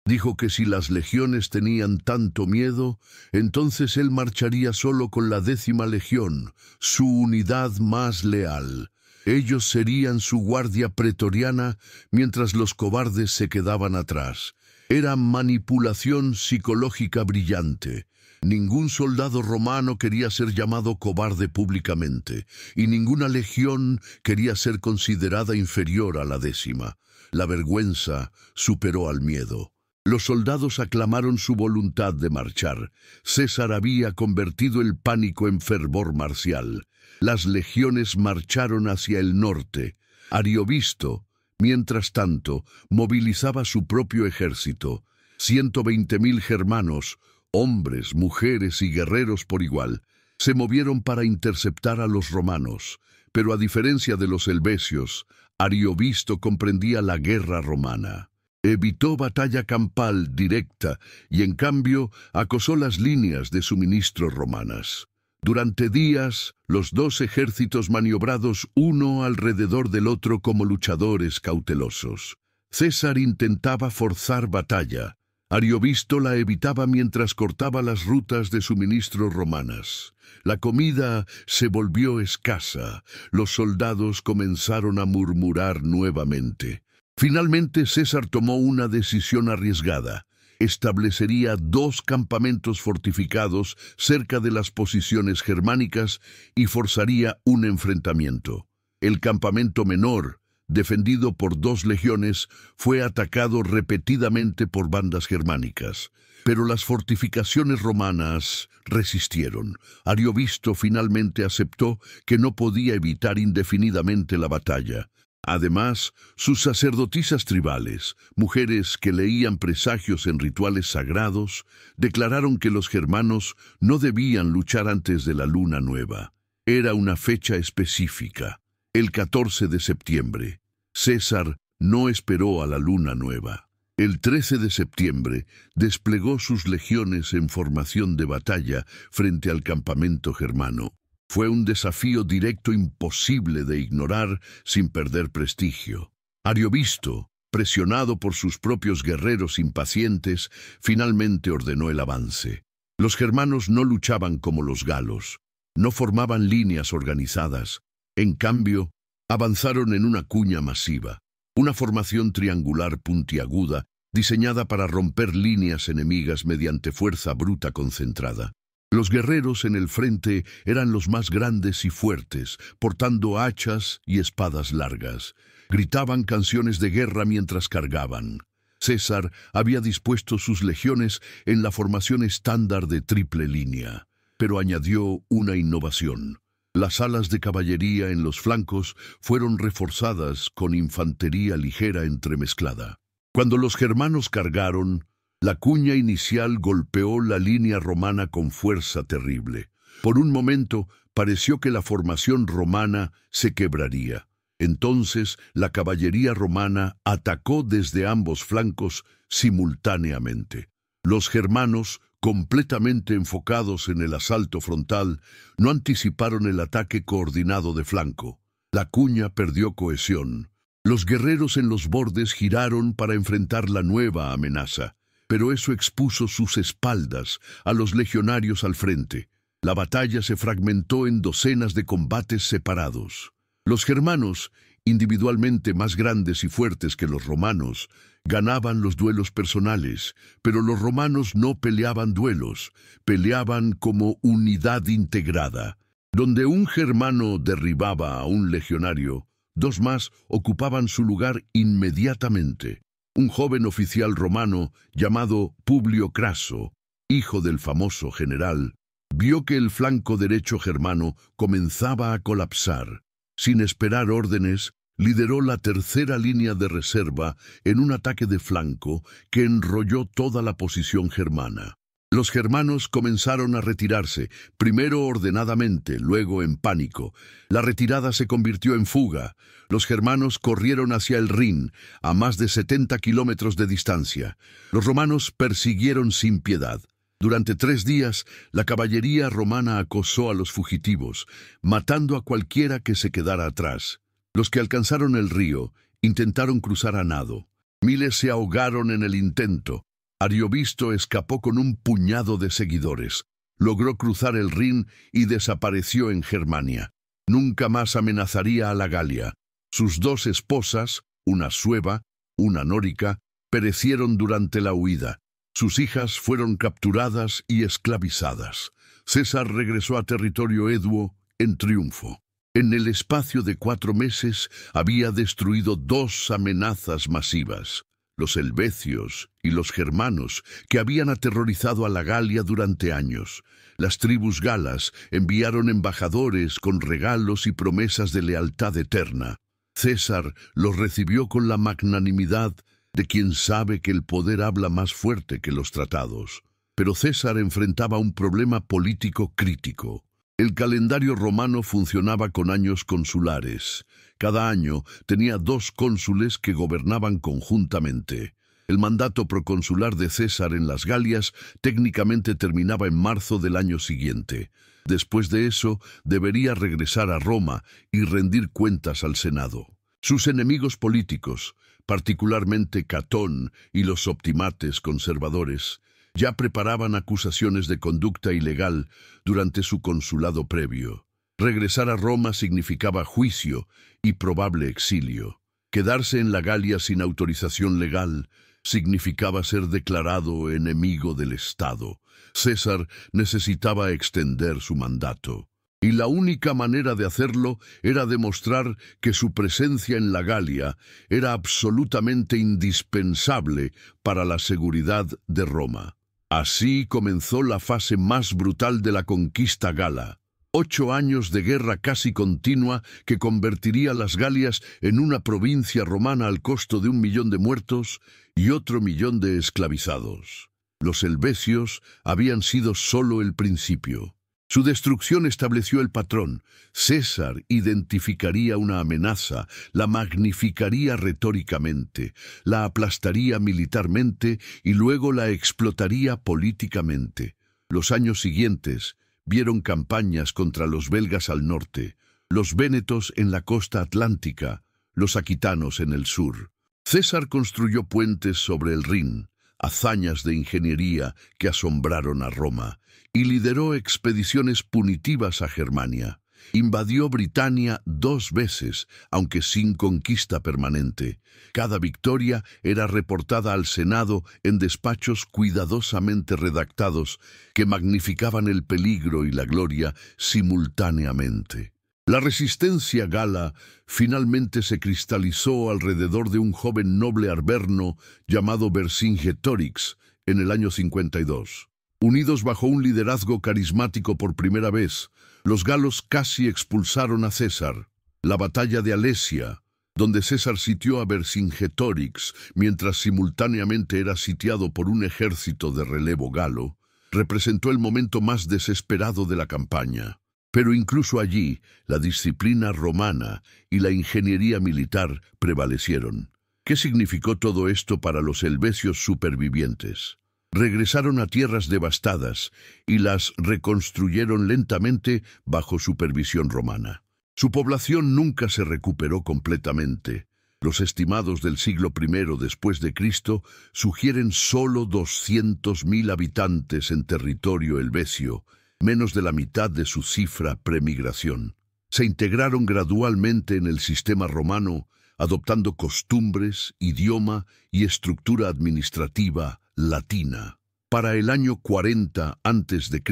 Speaker 1: Dijo que si las legiones tenían tanto miedo, entonces él marcharía solo con la 10ª legión, su unidad más leal. Ellos serían su guardia pretoriana, mientras los cobardes se quedaban atrás. Era manipulación psicológica brillante. Ningún soldado romano quería ser llamado cobarde públicamente, y ninguna legión quería ser considerada inferior a la 10ª. La vergüenza superó al miedo. Los soldados aclamaron su voluntad de marchar. César había convertido el pánico en fervor marcial. Las legiones marcharon hacia el norte. Ariovisto, mientras tanto, movilizaba su propio ejército. 120.000 germanos, hombres, mujeres y guerreros por igual, se movieron para interceptar a los romanos. Pero a diferencia de los helvecios, Ariovisto comprendía la guerra romana. Evitó batalla campal directa y, en cambio, acosó las líneas de suministro romanas. Durante días, los dos ejércitos maniobrados uno alrededor del otro como luchadores cautelosos. César intentaba forzar batalla. Ariovisto la evitaba mientras cortaba las rutas de suministros romanas. La comida se volvió escasa. Los soldados comenzaron a murmurar nuevamente. Finalmente César tomó una decisión arriesgada. Establecería 2 campamentos fortificados cerca de las posiciones germánicas y forzaría un enfrentamiento. El campamento menor, defendido por 2 legiones, fue atacado repetidamente por bandas germánicas. Pero las fortificaciones romanas resistieron. Ariovisto finalmente aceptó que no podía evitar indefinidamente la batalla. Además, sus sacerdotisas tribales, mujeres que leían presagios en rituales sagrados, declararon que los germanos no debían luchar antes de la luna nueva. Era una fecha específica, el 14 de septiembre. César no esperó a la luna nueva. El 13 de septiembre desplegó sus legiones en formación de batalla frente al campamento germano. Fue un desafío directo imposible de ignorar sin perder prestigio. Ariovisto, presionado por sus propios guerreros impacientes, finalmente ordenó el avance. Los germanos no luchaban como los galos, no formaban líneas organizadas. En cambio, avanzaron en una cuña masiva, una formación triangular puntiaguda diseñada para romper líneas enemigas mediante fuerza bruta concentrada. Los guerreros en el frente eran los más grandes y fuertes, portando hachas y espadas largas. Gritaban canciones de guerra mientras cargaban. César había dispuesto sus legiones en la formación estándar de triple línea, pero añadió una innovación. Las alas de caballería en los flancos fueron reforzadas con infantería ligera entremezclada. Cuando los germanos cargaron, la cuña inicial golpeó la línea romana con fuerza terrible. Por un momento pareció que la formación romana se quebraría. Entonces la caballería romana atacó desde ambos flancos simultáneamente. Los germanos, completamente enfocados en el asalto frontal, no anticiparon el ataque coordinado de flanco. La cuña perdió cohesión. Los guerreros en los bordes giraron para enfrentar la nueva amenaza, pero eso expuso sus espaldas a los legionarios al frente. La batalla se fragmentó en docenas de combates separados. Los germanos, individualmente más grandes y fuertes que los romanos, ganaban los duelos personales, pero los romanos no peleaban duelos, peleaban como unidad integrada. Donde un germano derribaba a un legionario, 2 más ocupaban su lugar inmediatamente. Un joven oficial romano llamado Publio Craso, hijo del famoso general, vio que el flanco derecho germano comenzaba a colapsar. Sin esperar órdenes, lideró la tercera línea de reserva en un ataque de flanco que enrolló toda la posición germana. Los germanos comenzaron a retirarse, primero ordenadamente, luego en pánico. La retirada se convirtió en fuga. Los germanos corrieron hacia el Rin, a más de 70 kilómetros de distancia. Los romanos persiguieron sin piedad. Durante 3 días, la caballería romana acosó a los fugitivos, matando a cualquiera que se quedara atrás. Los que alcanzaron el río intentaron cruzar a nado. Miles se ahogaron en el intento. Ariovisto escapó con un puñado de seguidores. Logró cruzar el Rin y desapareció en Germania. Nunca más amenazaría a la Galia. Sus 2 esposas, una sueva, una nórica, perecieron durante la huida. Sus hijas fueron capturadas y esclavizadas. César regresó a territorio eduo en triunfo. En el espacio de 4 meses había destruido 2 amenazas masivas: los helvecios y los germanos, que habían aterrorizado a la Galia durante años. Las tribus galas enviaron embajadores con regalos y promesas de lealtad eterna. César los recibió con la magnanimidad de quien sabe que el poder habla más fuerte que los tratados. Pero César enfrentaba un problema político crítico. El calendario romano funcionaba con años consulares. Cada año tenía 2 cónsules que gobernaban conjuntamente. El mandato proconsular de César en las Galias técnicamente terminaba en marzo del año siguiente. Después de eso, debería regresar a Roma y rendir cuentas al Senado. Sus enemigos políticos, particularmente Catón y los optimates conservadores, ya preparaban acusaciones de conducta ilegal durante su consulado previo. Regresar a Roma significaba juicio y probable exilio. Quedarse en la Galia sin autorización legal significaba ser declarado enemigo del Estado. César necesitaba extender su mandato, y la única manera de hacerlo era demostrar que su presencia en la Galia era absolutamente indispensable para la seguridad de Roma. Así comenzó la fase más brutal de la conquista gala. 8 años de guerra casi continua que convertiría las Galias en una provincia romana al costo de 1 millón de muertos y otro millón de esclavizados. Los helvecios habían sido solo el principio. Su destrucción estableció el patrón. César identificaría una amenaza, la magnificaría retóricamente, la aplastaría militarmente y luego la explotaría políticamente. Los años siguientes vieron campañas contra los belgas al norte, los vénetos en la costa atlántica, los aquitanos en el sur. César construyó puentes sobre el Rin, hazañas de ingeniería que asombraron a Roma, y lideró expediciones punitivas a Germania. Invadió Britania 2 veces, aunque sin conquista permanente. Cada victoria era reportada al Senado en despachos cuidadosamente redactados que magnificaban el peligro y la gloria simultáneamente. La resistencia gala finalmente se cristalizó alrededor de un joven noble arverno llamado Vercingetorix en el año 52. Unidos bajo un liderazgo carismático por primera vez, los galos casi expulsaron a César. La batalla de Alesia, donde César sitió a Vercingetorix mientras simultáneamente era sitiado por un ejército de relevo galo, representó el momento más desesperado de la campaña. Pero incluso allí, la disciplina romana y la ingeniería militar prevalecieron. ¿Qué significó todo esto para los helvecios supervivientes? Regresaron a tierras devastadas y las reconstruyeron lentamente bajo supervisión romana. Su población nunca se recuperó completamente. Los estimados del siglo I después de Cristo sugieren solo 200.000 habitantes en territorio helvecio, menos de la mitad de su cifra premigración. Se integraron gradualmente en el sistema romano, adoptando costumbres, idioma y estructura administrativa latina. Para el año 40 a.C.,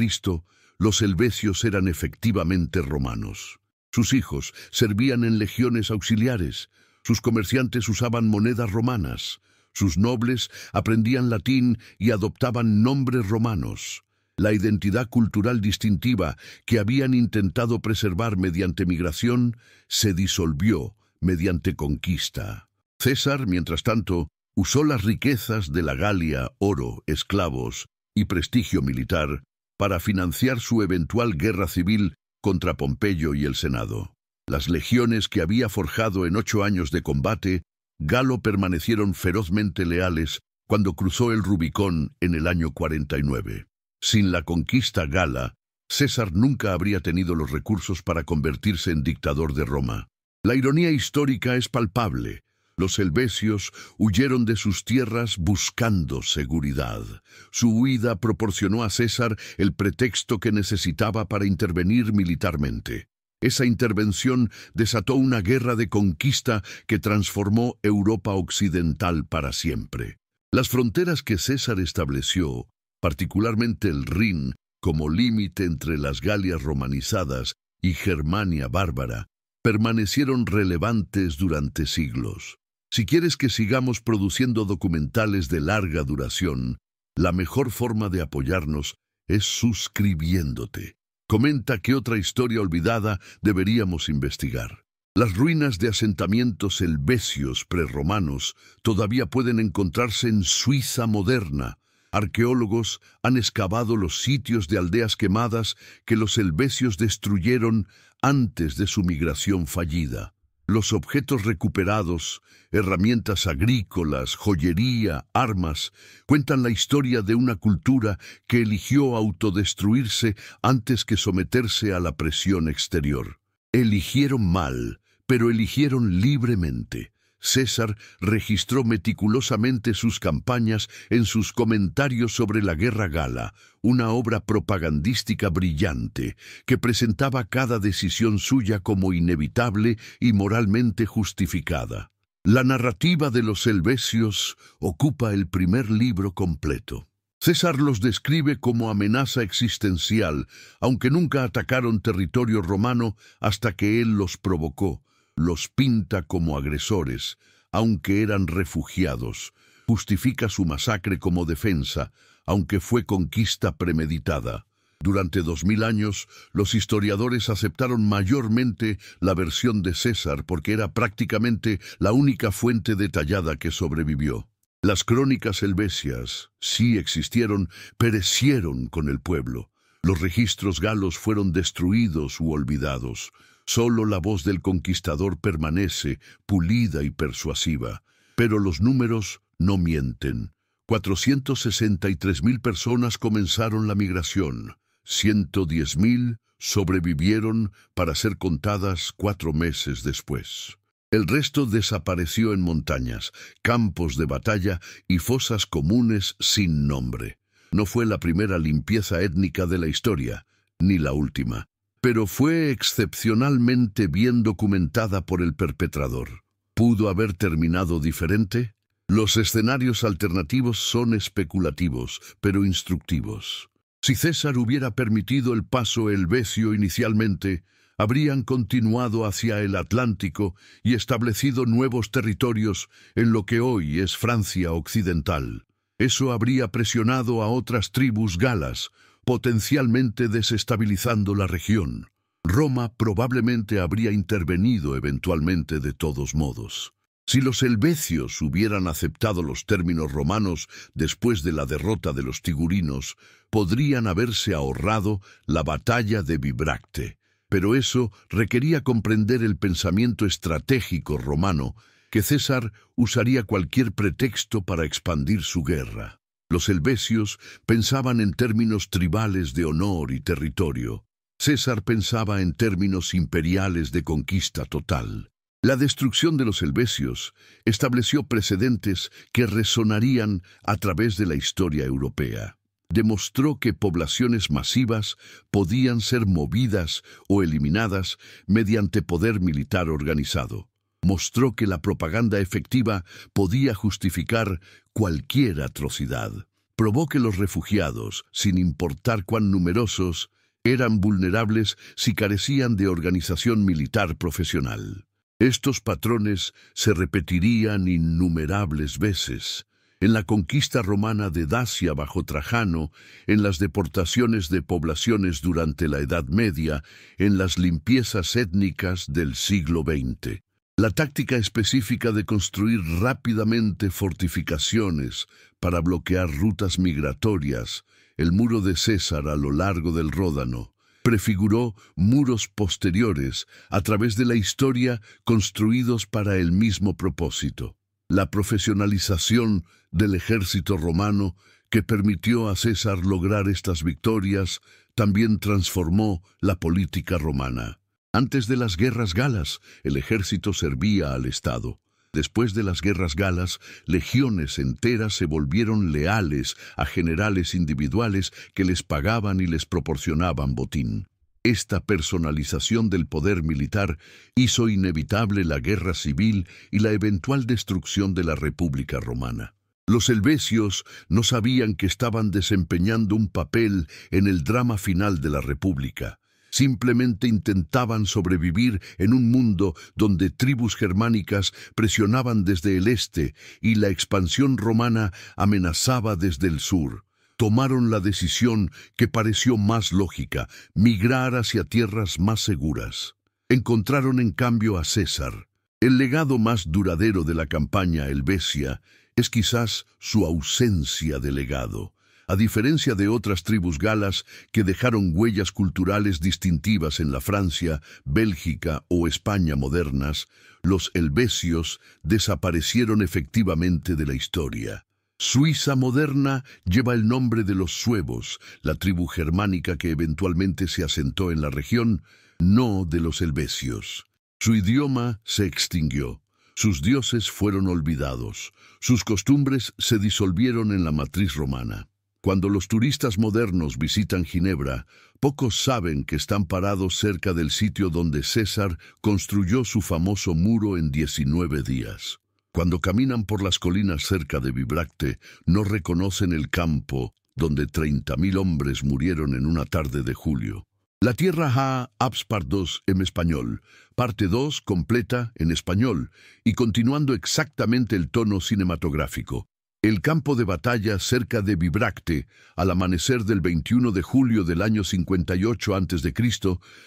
Speaker 1: los helvecios eran efectivamente romanos. Sus hijos servían en legiones auxiliares, sus comerciantes usaban monedas romanas, sus nobles aprendían latín y adoptaban nombres romanos. La identidad cultural distintiva que habían intentado preservar mediante migración se disolvió mediante conquista. César, mientras tanto, usó las riquezas de la Galia, oro, esclavos y prestigio militar para financiar su eventual guerra civil contra Pompeyo y el Senado. Las legiones que había forjado en 8 años de combate, Galo permanecieron ferozmente leales cuando cruzó el Rubicón en el año 49. Sin la conquista gala, César nunca habría tenido los recursos para convertirse en dictador de Roma. La ironía histórica es palpable. Los helvecios huyeron de sus tierras buscando seguridad. Su huida proporcionó a César el pretexto que necesitaba para intervenir militarmente. Esa intervención desató una guerra de conquista que transformó Europa occidental para siempre. Las fronteras que César estableció, particularmente el Rin, como límite entre las Galias romanizadas y Germania bárbara, permanecieron relevantes durante siglos. Si quieres que sigamos produciendo documentales de larga duración, la mejor forma de apoyarnos es suscribiéndote. Comenta qué otra historia olvidada deberíamos investigar. Las ruinas de asentamientos helvecios prerromanos todavía pueden encontrarse en Suiza moderna. Arqueólogos han excavado los sitios de aldeas quemadas que los helvecios destruyeron antes de su migración fallida. Los objetos recuperados, herramientas agrícolas, joyería, armas, cuentan la historia de una cultura que eligió autodestruirse antes que someterse a la presión exterior. Eligieron mal, pero eligieron libremente. César registró meticulosamente sus campañas en sus comentarios sobre la Guerra Gala, una obra propagandística brillante que presentaba cada decisión suya como inevitable y moralmente justificada. La narrativa de los helvecios ocupa el primer libro completo. César los describe como amenaza existencial, aunque nunca atacaron territorio romano hasta que él los provocó. Los pinta como agresores, aunque eran refugiados. Justifica su masacre como defensa, aunque fue conquista premeditada. Durante 2000 años, los historiadores aceptaron mayormente la versión de César porque era prácticamente la única fuente detallada que sobrevivió. Las crónicas helvecias, sí existieron, perecieron con el pueblo. Los registros galos fueron destruidos u olvidados. Solo la voz del conquistador permanece, pulida y persuasiva. Pero los números no mienten. 463.000 personas comenzaron la migración. 110.000 sobrevivieron para ser contadas 4 meses después. El resto desapareció en montañas, campos de batalla y fosas comunes sin nombre. No fue la primera limpieza étnica de la historia, ni la última, pero fue excepcionalmente bien documentada por el perpetrador. ¿Pudo haber terminado diferente? Los escenarios alternativos son especulativos, pero instructivos. Si César hubiera permitido el paso helvecio inicialmente, habrían continuado hacia el Atlántico y establecido nuevos territorios en lo que hoy es Francia occidental. Eso habría presionado a otras tribus galas, potencialmente desestabilizando la región. Roma probablemente habría intervenido eventualmente de todos modos. Si los helvecios hubieran aceptado los términos romanos después de la derrota de los tigurinos, podrían haberse ahorrado la batalla de Bibracte. Pero eso requería comprender el pensamiento estratégico romano, que César usaría cualquier pretexto para expandir su guerra. Los helvecios pensaban en términos tribales de honor y territorio. César pensaba en términos imperiales de conquista total. La destrucción de los helvecios estableció precedentes que resonarían a través de la historia europea. Demostró que poblaciones masivas podían ser movidas o eliminadas mediante poder militar organizado. Mostró que la propaganda efectiva podía justificar cualquier atrocidad. Probó que los refugiados, sin importar cuán numerosos, eran vulnerables si carecían de organización militar profesional. Estos patrones se repetirían innumerables veces. En la conquista romana de Dacia bajo Trajano, en las deportaciones de poblaciones durante la Edad Media, en las limpiezas étnicas del siglo XX. La táctica específica de construir rápidamente fortificaciones para bloquear rutas migratorias, el muro de César a lo largo del Ródano, prefiguró muros posteriores a través de la historia construidos para el mismo propósito. La profesionalización del ejército romano que permitió a César lograr estas victorias también transformó la política romana. Antes de las guerras galas, el ejército servía al Estado. Después de las guerras galas, legiones enteras se volvieron leales a generales individuales que les pagaban y les proporcionaban botín. Esta personalización del poder militar hizo inevitable la guerra civil y la eventual destrucción de la República Romana. Los helvecios no sabían que estaban desempeñando un papel en el drama final de la República. Simplemente intentaban sobrevivir en un mundo donde tribus germánicas presionaban desde el este y la expansión romana amenazaba desde el sur. Tomaron la decisión que pareció más lógica, migrar hacia tierras más seguras. Encontraron en cambio a César. El legado más duradero de la campaña helvecia es quizás su ausencia de legado. A diferencia de otras tribus galas que dejaron huellas culturales distintivas en la Francia, Bélgica o España modernas, los helvecios desaparecieron efectivamente de la historia. Suiza moderna lleva el nombre de los suevos, la tribu germánica que eventualmente se asentó en la región, no de los helvecios. Su idioma se extinguió. Sus dioses fueron olvidados, sus costumbres se disolvieron en la matriz romana. Cuando los turistas modernos visitan Ginebra, pocos saben que están parados cerca del sitio donde César construyó su famoso muro en 19 días. Cuando caminan por las colinas cerca de Bibracte, no reconocen el campo donde 30.000 hombres murieron en una tarde de julio. La Tierra ha Abspart 2 en español, parte 2 completa en español y continuando exactamente el tono cinematográfico. El campo de batalla cerca de Bibracte, al amanecer del 21 de julio del año 58 a.C.,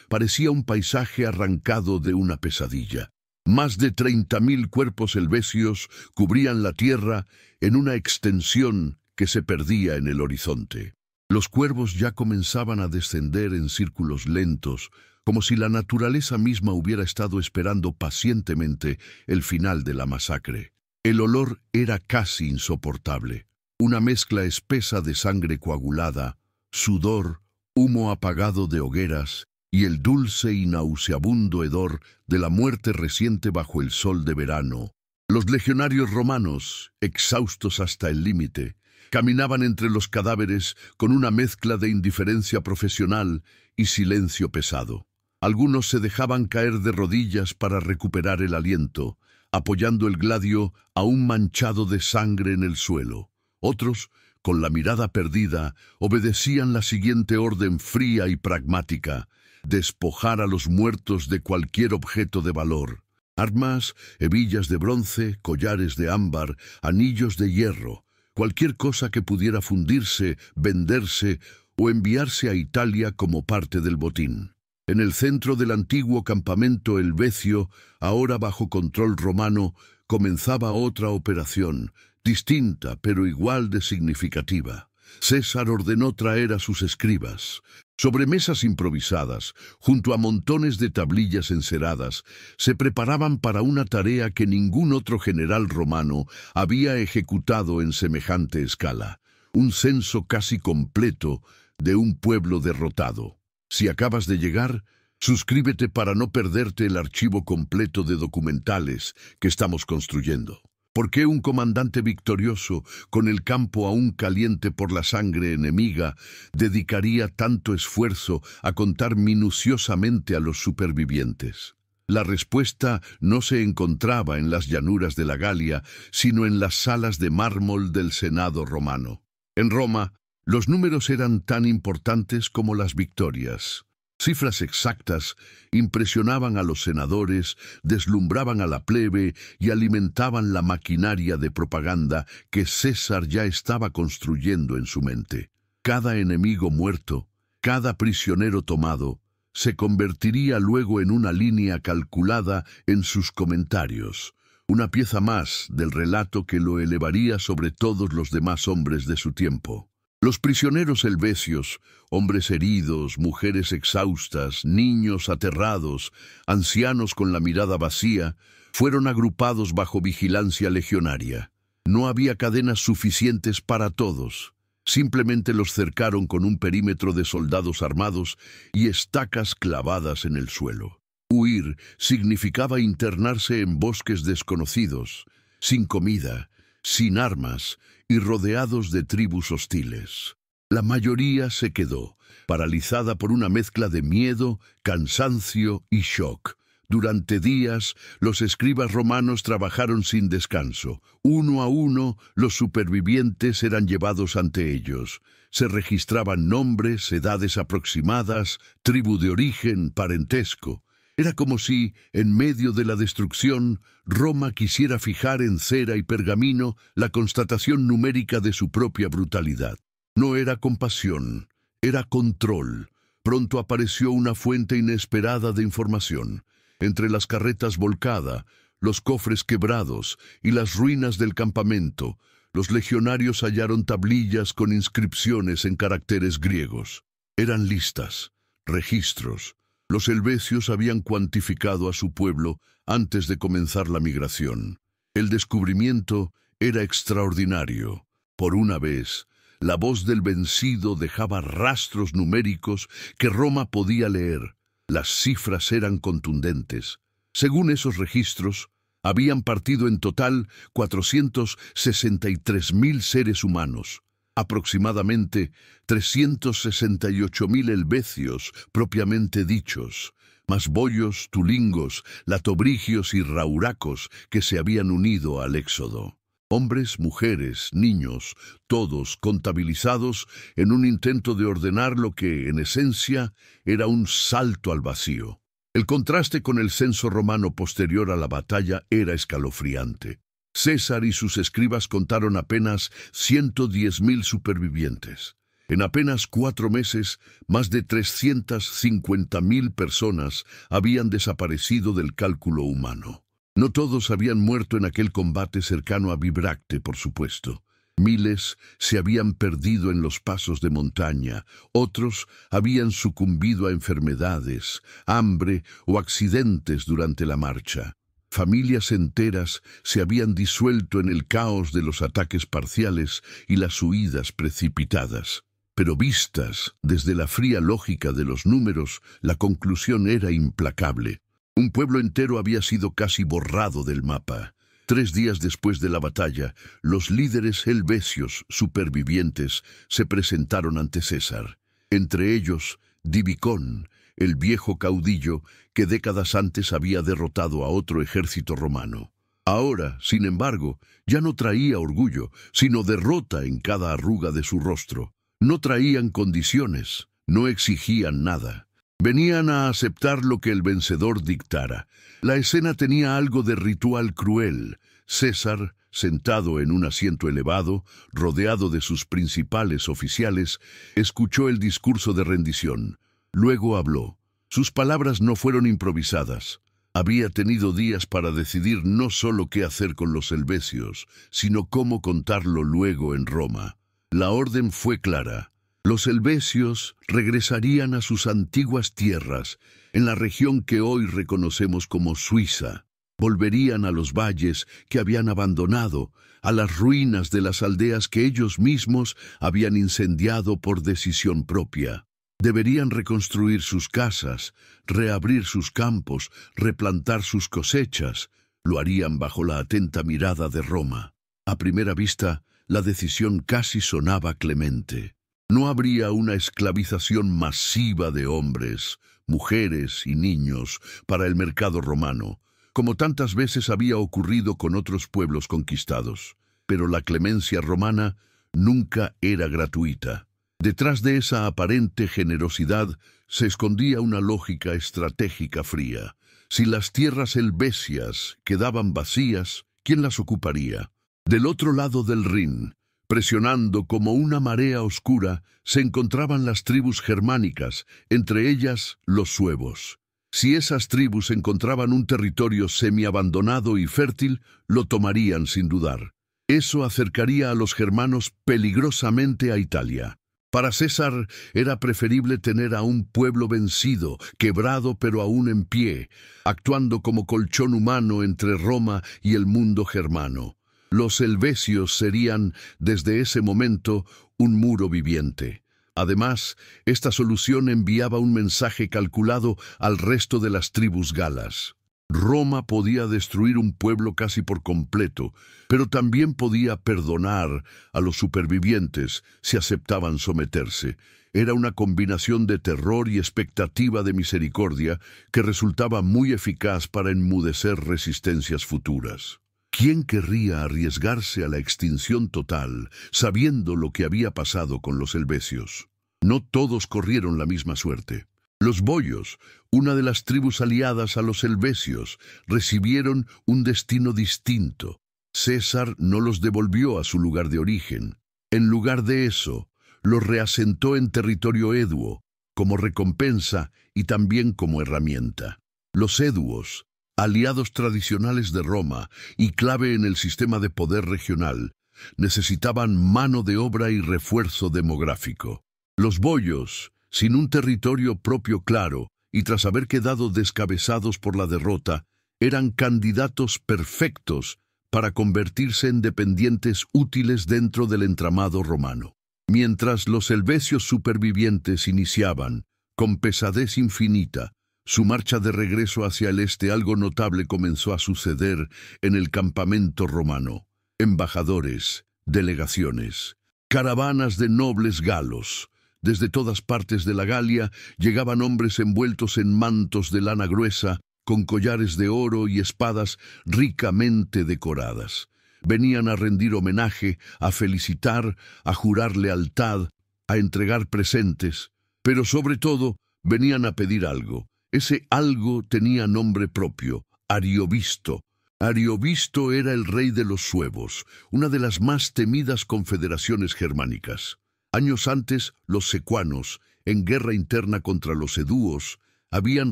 Speaker 1: parecía un paisaje arrancado de una pesadilla. Más de 30.000 cuerpos helvécios cubrían la tierra en una extensión que se perdía en el horizonte. Los cuervos ya comenzaban a descender en círculos lentos, como si la naturaleza misma hubiera estado esperando pacientemente el final de la masacre. El olor era casi insoportable, una mezcla espesa de sangre coagulada, sudor, humo apagado de hogueras y el dulce y nauseabundo hedor de la muerte reciente bajo el sol de verano. Los legionarios romanos, exhaustos hasta el límite, caminaban entre los cadáveres con una mezcla de indiferencia profesional y silencio pesado. Algunos se dejaban caer de rodillas para recuperar el aliento, apoyando el gladio aún manchado de sangre en el suelo. Otros, con la mirada perdida, obedecían la siguiente orden fría y pragmática: despojar a los muertos de cualquier objeto de valor. Armas, hebillas de bronce, collares de ámbar, anillos de hierro, cualquier cosa que pudiera fundirse, venderse o enviarse a Italia como parte del botín. En el centro del antiguo campamento helvecio, ahora bajo control romano, comenzaba otra operación, distinta pero igual de significativa. César ordenó traer a sus escribas. Sobre mesas improvisadas, junto a montones de tablillas enceradas, se preparaban para una tarea que ningún otro general romano había ejecutado en semejante escala: un censo casi completo de un pueblo derrotado. Si acabas de llegar, suscríbete para no perderte el archivo completo de documentales que estamos construyendo. ¿Por qué un comandante victorioso, con el campo aún caliente por la sangre enemiga, dedicaría tanto esfuerzo a contar minuciosamente a los supervivientes? La respuesta no se encontraba en las llanuras de la Galia, sino en las salas de mármol del Senado romano. En Roma, los números eran tan importantes como las victorias. Cifras exactas impresionaban a los senadores, deslumbraban a la plebe y alimentaban la maquinaria de propaganda que César ya estaba construyendo en su mente. Cada enemigo muerto, cada prisionero tomado, se convertiría luego en una línea calculada en sus comentarios, una pieza más del relato que lo elevaría sobre todos los demás hombres de su tiempo. Los prisioneros helvecios, hombres heridos, mujeres exhaustas, niños aterrados, ancianos con la mirada vacía, fueron agrupados bajo vigilancia legionaria. No había cadenas suficientes para todos. Simplemente los cercaron con un perímetro de soldados armados y estacas clavadas en el suelo. Huir significaba internarse en bosques desconocidos, sin comida, sin armas y rodeados de tribus hostiles. La mayoría se quedó, paralizada por una mezcla de miedo, cansancio y shock. Durante días, los escribas romanos trabajaron sin descanso. Uno a uno, los supervivientes eran llevados ante ellos. Se registraban nombres, edades aproximadas, tribu de origen, parentesco. Era como si, en medio de la destrucción, Roma quisiera fijar en cera y pergamino la constatación numérica de su propia brutalidad. No era compasión, era control. Pronto apareció una fuente inesperada de información. Entre las carretas volcadas, los cofres quebrados y las ruinas del campamento, los legionarios hallaron tablillas con inscripciones en caracteres griegos. Eran listas, registros. Los helvecios habían cuantificado a su pueblo antes de comenzar la migración. El descubrimiento era extraordinario. Por una vez, la voz del vencido dejaba rastros numéricos que Roma podía leer. Las cifras eran contundentes. Según esos registros, Habían partido en total 463.000 seres humanos, aproximadamente 368.000 helvecios propiamente dichos, más boyos, tulingos, latobrigios y rauracos que se habían unido al éxodo. Hombres, mujeres, niños, todos contabilizados en un intento de ordenar lo que, en esencia, era un salto al vacío. El contraste con el censo romano posterior a la batalla era escalofriante. César y sus escribas contaron apenas 110.000 supervivientes. En apenas 4 meses, más de 350.000 personas habían desaparecido del cálculo humano. No todos habían muerto en aquel combate cercano a Bibracte, por supuesto. Miles se habían perdido en los pasos de montaña, otros habían sucumbido a enfermedades, hambre o accidentes durante la marcha. Familias enteras se habían disuelto en el caos de los ataques parciales y las huidas precipitadas. Pero vistas desde la fría lógica de los números, la conclusión era implacable. Un pueblo entero había sido casi borrado del mapa. 3 días después de la batalla, los líderes helvecios supervivientes se presentaron ante César. Entre ellos, Divicón, el viejo caudillo que décadas antes había derrotado a otro ejército romano. Ahora, sin embargo, ya no traía orgullo, sino derrota en cada arruga de su rostro. No traían condiciones, no exigían nada. Venían a aceptar lo que el vencedor dictara. La escena tenía algo de ritual cruel. César, sentado en un asiento elevado, rodeado de sus principales oficiales, escuchó el discurso de rendición. Luego habló. Sus palabras no fueron improvisadas. Había tenido días para decidir no solo qué hacer con los helvecios, sino cómo contarlo luego en Roma. La orden fue clara. Los helvecios regresarían a sus antiguas tierras, en la región que hoy reconocemos como Suiza. Volverían a los valles que habían abandonado, a las ruinas de las aldeas que ellos mismos habían incendiado por decisión propia. Deberían reconstruir sus casas, reabrir sus campos, replantar sus cosechas. Lo harían bajo la atenta mirada de Roma. A primera vista, la decisión casi sonaba clemente. No habría una esclavización masiva de hombres, mujeres y niños para el mercado romano, como tantas veces había ocurrido con otros pueblos conquistados. Pero la clemencia romana nunca era gratuita. Detrás de esa aparente generosidad se escondía una lógica estratégica fría. Si las tierras helvecias quedaban vacías, ¿quién las ocuparía? Del otro lado del Rin, presionando como una marea oscura, se encontraban las tribus germánicas, entre ellas los suevos. Si esas tribus encontraban un territorio semiabandonado y fértil, lo tomarían sin dudar. Eso acercaría a los germanos peligrosamente a Italia. Para César era preferible tener a un pueblo vencido, quebrado pero aún en pie, actuando como colchón humano entre Roma y el mundo germano. Los helvecios serían, desde ese momento, un muro viviente. Además, esta solución enviaba un mensaje calculado al resto de las tribus galas. Roma podía destruir un pueblo casi por completo, pero también podía perdonar a los supervivientes si aceptaban someterse. Era una combinación de terror y expectativa de misericordia que resultaba muy eficaz para enmudecer resistencias futuras. ¿Quién querría arriesgarse a la extinción total, sabiendo lo que había pasado con los helvecios? No todos corrieron la misma suerte. Los boyos, una de las tribus aliadas a los helvecios, recibieron un destino distinto. César no los devolvió a su lugar de origen. En lugar de eso, los reasentó en territorio eduo, como recompensa y también como herramienta. Los eduos, aliados tradicionales de Roma y clave en el sistema de poder regional, necesitaban mano de obra y refuerzo demográfico. Los boyos, sin un territorio propio claro y tras haber quedado descabezados por la derrota, eran candidatos perfectos para convertirse en dependientes útiles dentro del entramado romano. Mientras los helvecios supervivientes iniciaban, con pesadez infinita, Su marcha de regreso hacia el este, algo notable comenzó a suceder en el campamento romano. Embajadores, delegaciones, caravanas de nobles galos. Desde todas partes de la Galia llegaban hombres envueltos en mantos de lana gruesa, con collares de oro y espadas ricamente decoradas. Venían a rendir homenaje, a felicitar, a jurar lealtad, a entregar presentes, pero sobre todo venían a pedir algo. Ese algo tenía nombre propio: Ariovisto. Ariovisto era el rey de los suevos, una de las más temidas confederaciones germánicas. Años antes, los secuanos, en guerra interna contra los edúos, habían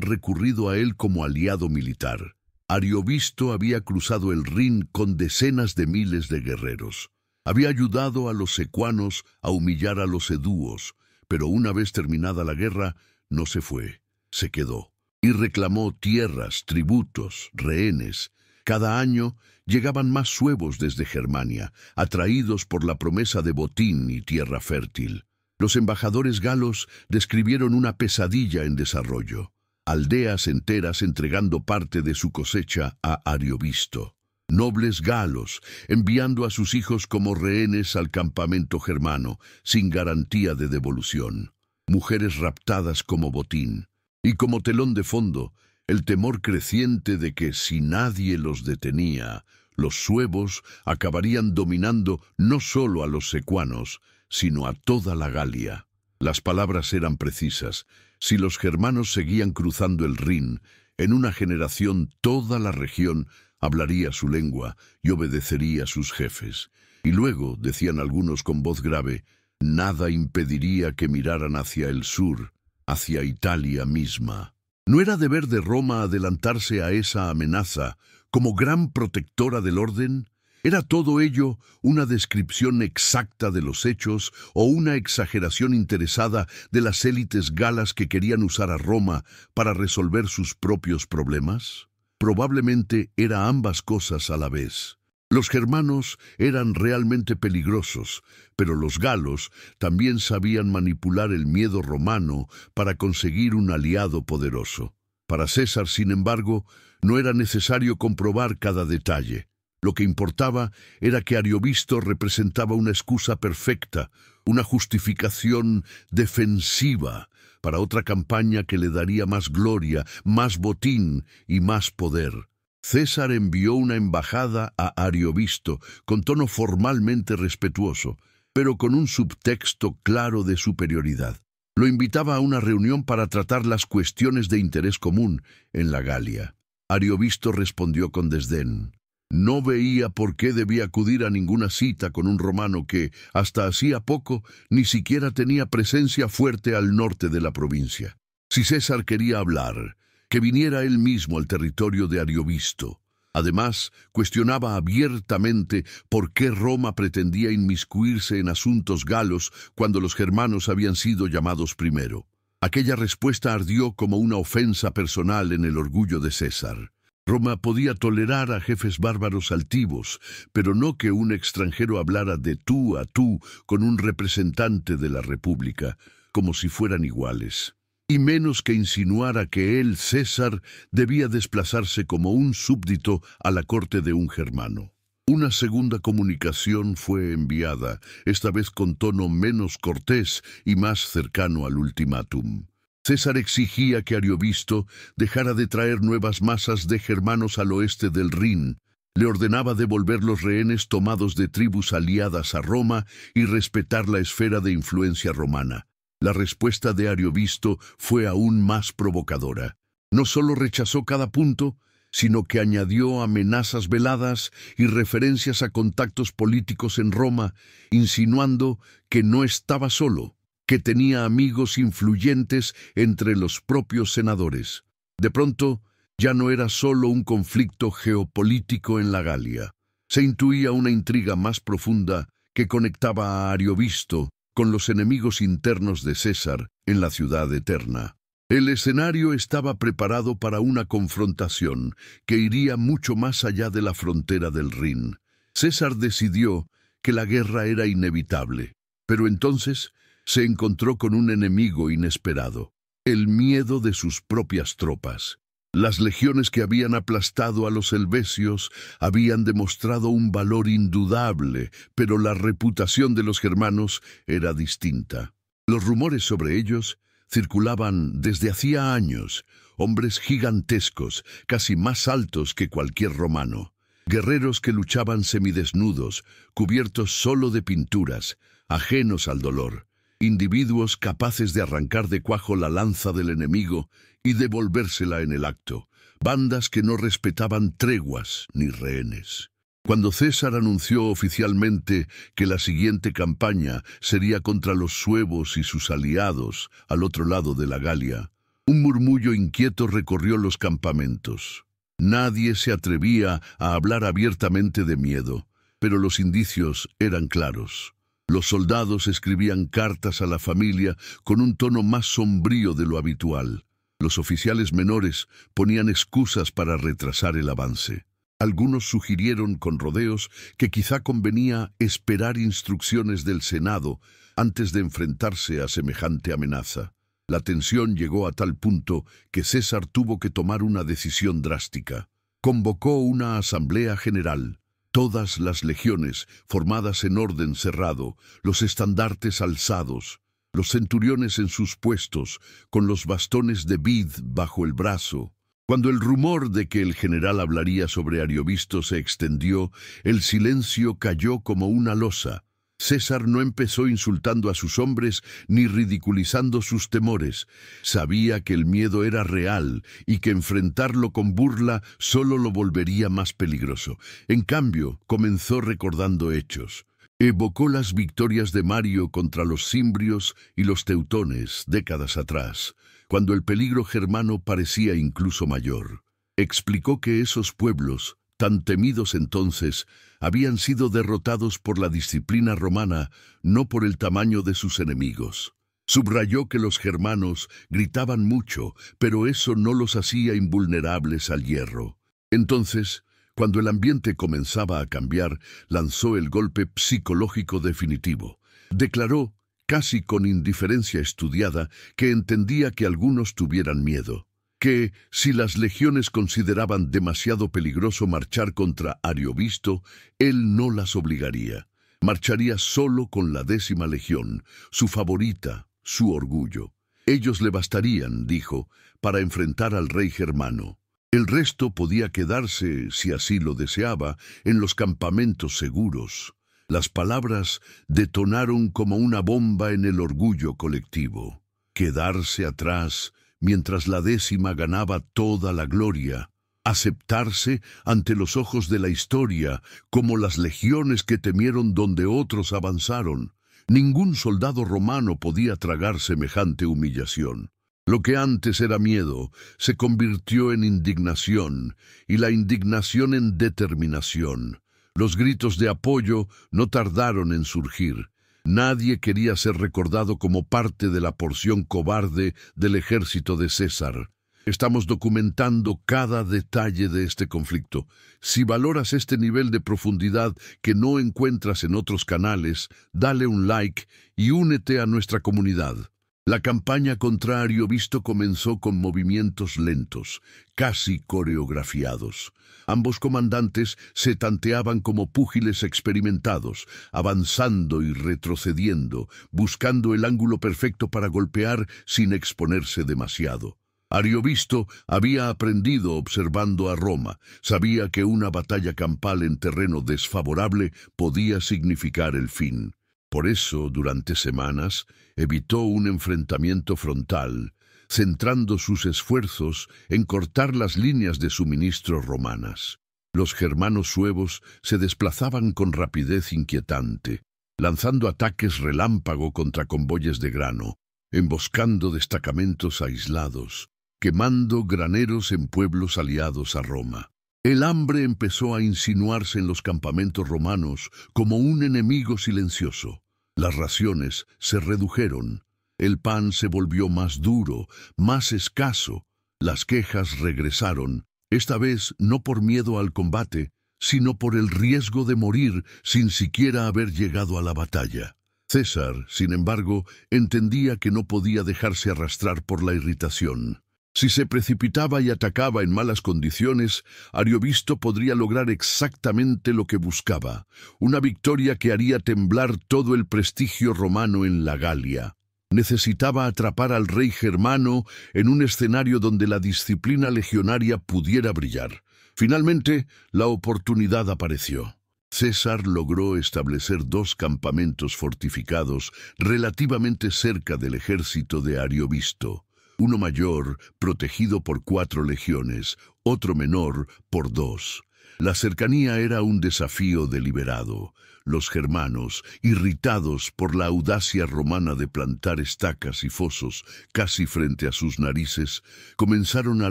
Speaker 1: recurrido a él como aliado militar. Ariovisto había cruzado el Rin con decenas de miles de guerreros. Había ayudado a los secuanos a humillar a los edúos, pero una vez terminada la guerra, no se fue, se quedó, y reclamó tierras, tributos, rehenes. Cada año llegaban más suevos desde Germania, atraídos por la promesa de botín y tierra fértil. Los embajadores galos describieron una pesadilla en desarrollo: aldeas enteras entregando parte de su cosecha a Ariovisto. Nobles galos enviando a sus hijos como rehenes al campamento germano, sin garantía de devolución. Mujeres raptadas como botín. Y como telón de fondo, el temor creciente de que, si nadie los detenía, los suevos acabarían dominando no solo a los secuanos, sino a toda la Galia. Las palabras eran precisas. Si los germanos seguían cruzando el Rin, en una generación toda la región hablaría su lengua y obedecería a sus jefes. Y luego, decían algunos con voz grave, nada impediría que miraran hacia el sur, hacia Italia misma. ¿No era deber de Roma adelantarse a esa amenaza como gran protectora del orden? ¿Era todo ello una descripción exacta de los hechos o una exageración interesada de las élites galas que querían usar a Roma para resolver sus propios problemas? Probablemente era ambas cosas a la vez. Los germanos eran realmente peligrosos, pero los galos también sabían manipular el miedo romano para conseguir un aliado poderoso. Para César, sin embargo, no era necesario comprobar cada detalle. Lo que importaba era que Ariovisto representaba una excusa perfecta, una justificación defensiva para otra campaña que le daría más gloria, más botín y más poder. César envió una embajada a Ariovisto con tono formalmente respetuoso, pero con un subtexto claro de superioridad. Lo invitaba a una reunión para tratar las cuestiones de interés común en la Galia. Ariovisto respondió con desdén. No veía por qué debía acudir a ninguna cita con un romano que, hasta hacía poco, ni siquiera tenía presencia fuerte al norte de la provincia. Si César quería hablar, que viniera él mismo al territorio de Ariovisto. Además, cuestionaba abiertamente por qué Roma pretendía inmiscuirse en asuntos galos cuando los germanos habían sido llamados primero. Aquella respuesta ardió como una ofensa personal en el orgullo de César. Roma podía tolerar a jefes bárbaros altivos, pero no que un extranjero hablara de tú a tú con un representante de la República, como si fueran iguales. Y menos que insinuara que él, César, debía desplazarse como un súbdito a la corte de un germano. Una segunda comunicación fue enviada, esta vez con tono menos cortés y más cercano al ultimátum. César exigía que Ariovisto dejara de traer nuevas masas de germanos al oeste del Rin. Le ordenaba devolver los rehenes tomados de tribus aliadas a Roma y respetar la esfera de influencia romana. La respuesta de Ariovisto fue aún más provocadora. No solo rechazó cada punto, sino que añadió amenazas veladas y referencias a contactos políticos en Roma, insinuando que no estaba solo, que tenía amigos influyentes entre los propios senadores. De pronto, ya no era solo un conflicto geopolítico en la Galia. Se intuía una intriga más profunda que conectaba a Ariovisto con los enemigos internos de César en la ciudad eterna. El escenario estaba preparado para una confrontación que iría mucho más allá de la frontera del Rin. César decidió que la guerra era inevitable, pero entonces se encontró con un enemigo inesperado. el miedo de sus propias tropas. Las legiones que habían aplastado a los helvecios habían demostrado un valor indudable, pero la reputación de los germanos era distinta. Los rumores sobre ellos circulaban desde hacía años, hombres gigantescos, casi más altos que cualquier romano, guerreros que luchaban semidesnudos, cubiertos solo de pinturas, ajenos al dolor, individuos capaces de arrancar de cuajo la lanza del enemigo y devolvérsela en el acto, bandas que no respetaban treguas ni rehenes. Cuando César anunció oficialmente que la siguiente campaña sería contra los suevos y sus aliados al otro lado de la Galia, un murmullo inquieto recorrió los campamentos. Nadie se atrevía a hablar abiertamente de miedo, pero los indicios eran claros. Los soldados escribían cartas a la familia con un tono más sombrío de lo habitual. Los oficiales menores ponían excusas para retrasar el avance. Algunos sugirieron con rodeos que quizá convenía esperar instrucciones del Senado antes de enfrentarse a semejante amenaza. La tensión llegó a tal punto que César tuvo que tomar una decisión drástica. Convocó una asamblea general. Todas las legiones, formadas en orden cerrado, los estandartes alzados, los centuriones en sus puestos, con los bastones de vid bajo el brazo. Cuando el rumor de que el general hablaría sobre Ariovisto se extendió, el silencio cayó como una losa. César no empezó insultando a sus hombres ni ridiculizando sus temores. Sabía que el miedo era real y que enfrentarlo con burla solo lo volvería más peligroso. En cambio, comenzó recordando hechos. Evocó las victorias de Mario contra los cimbrios y los teutones décadas atrás, cuando el peligro germano parecía incluso mayor. Explicó que esos pueblos, tan temidos entonces, habían sido derrotados por la disciplina romana, no por el tamaño de sus enemigos. Subrayó que los germanos gritaban mucho, pero eso no los hacía invulnerables al hierro. Entonces, cuando el ambiente comenzaba a cambiar, lanzó el golpe psicológico definitivo. Declaró, casi con indiferencia estudiada, que entendía que algunos tuvieran miedo, que, si las legiones consideraban demasiado peligroso marchar contra Ariovisto, él no las obligaría. Marcharía solo con la 10ª legión, su favorita, su orgullo. Ellos le bastarían, dijo, para enfrentar al rey germano. El resto podía quedarse, si así lo deseaba, en los campamentos seguros. Las palabras detonaron como una bomba en el orgullo colectivo. Quedarse atrás mientras la 10ª ganaba toda la gloria. Aceptarse ante los ojos de la historia como las legiones que temieron donde otros avanzaron. Ningún soldado romano podía tragar semejante humillación. Lo que antes era miedo se convirtió en indignación y la indignación en determinación. Los gritos de apoyo no tardaron en surgir. Nadie quería ser recordado como parte de la porción cobarde del ejército de César. Estamos documentando cada detalle de este conflicto. Si valoras este nivel de profundidad que no encuentras en otros canales, dale un like y únete a nuestra comunidad. La campaña contra Ariovisto comenzó con movimientos lentos, casi coreografiados. Ambos comandantes se tanteaban como púgiles experimentados, avanzando y retrocediendo, buscando el ángulo perfecto para golpear sin exponerse demasiado. Ariovisto había aprendido observando a Roma, sabía que una batalla campal en terreno desfavorable podía significar el fin. Por eso, durante semanas, evitó un enfrentamiento frontal, centrando sus esfuerzos en cortar las líneas de suministro romanas. Los germanos suevos se desplazaban con rapidez inquietante, lanzando ataques relámpago contra convoyes de grano, emboscando destacamentos aislados, quemando graneros en pueblos aliados a Roma. El hambre empezó a insinuarse en los campamentos romanos como un enemigo silencioso. Las raciones se redujeron, el pan se volvió más duro, más escaso. Las quejas regresaron, esta vez no por miedo al combate, sino por el riesgo de morir sin siquiera haber llegado a la batalla. César, sin embargo, entendía que no podía dejarse arrastrar por la irritación. Si se precipitaba y atacaba en malas condiciones, Ariovisto podría lograr exactamente lo que buscaba, una victoria que haría temblar todo el prestigio romano en la Galia. Necesitaba atrapar al rey germano en un escenario donde la disciplina legionaria pudiera brillar. Finalmente, la oportunidad apareció. César logró establecer 2 campamentos fortificados relativamente cerca del ejército de Ariovisto. Uno mayor, protegido por 4 legiones, otro menor, por 2. La cercanía era un desafío deliberado. Los germanos, irritados por la audacia romana de plantar estacas y fosos casi frente a sus narices, comenzaron a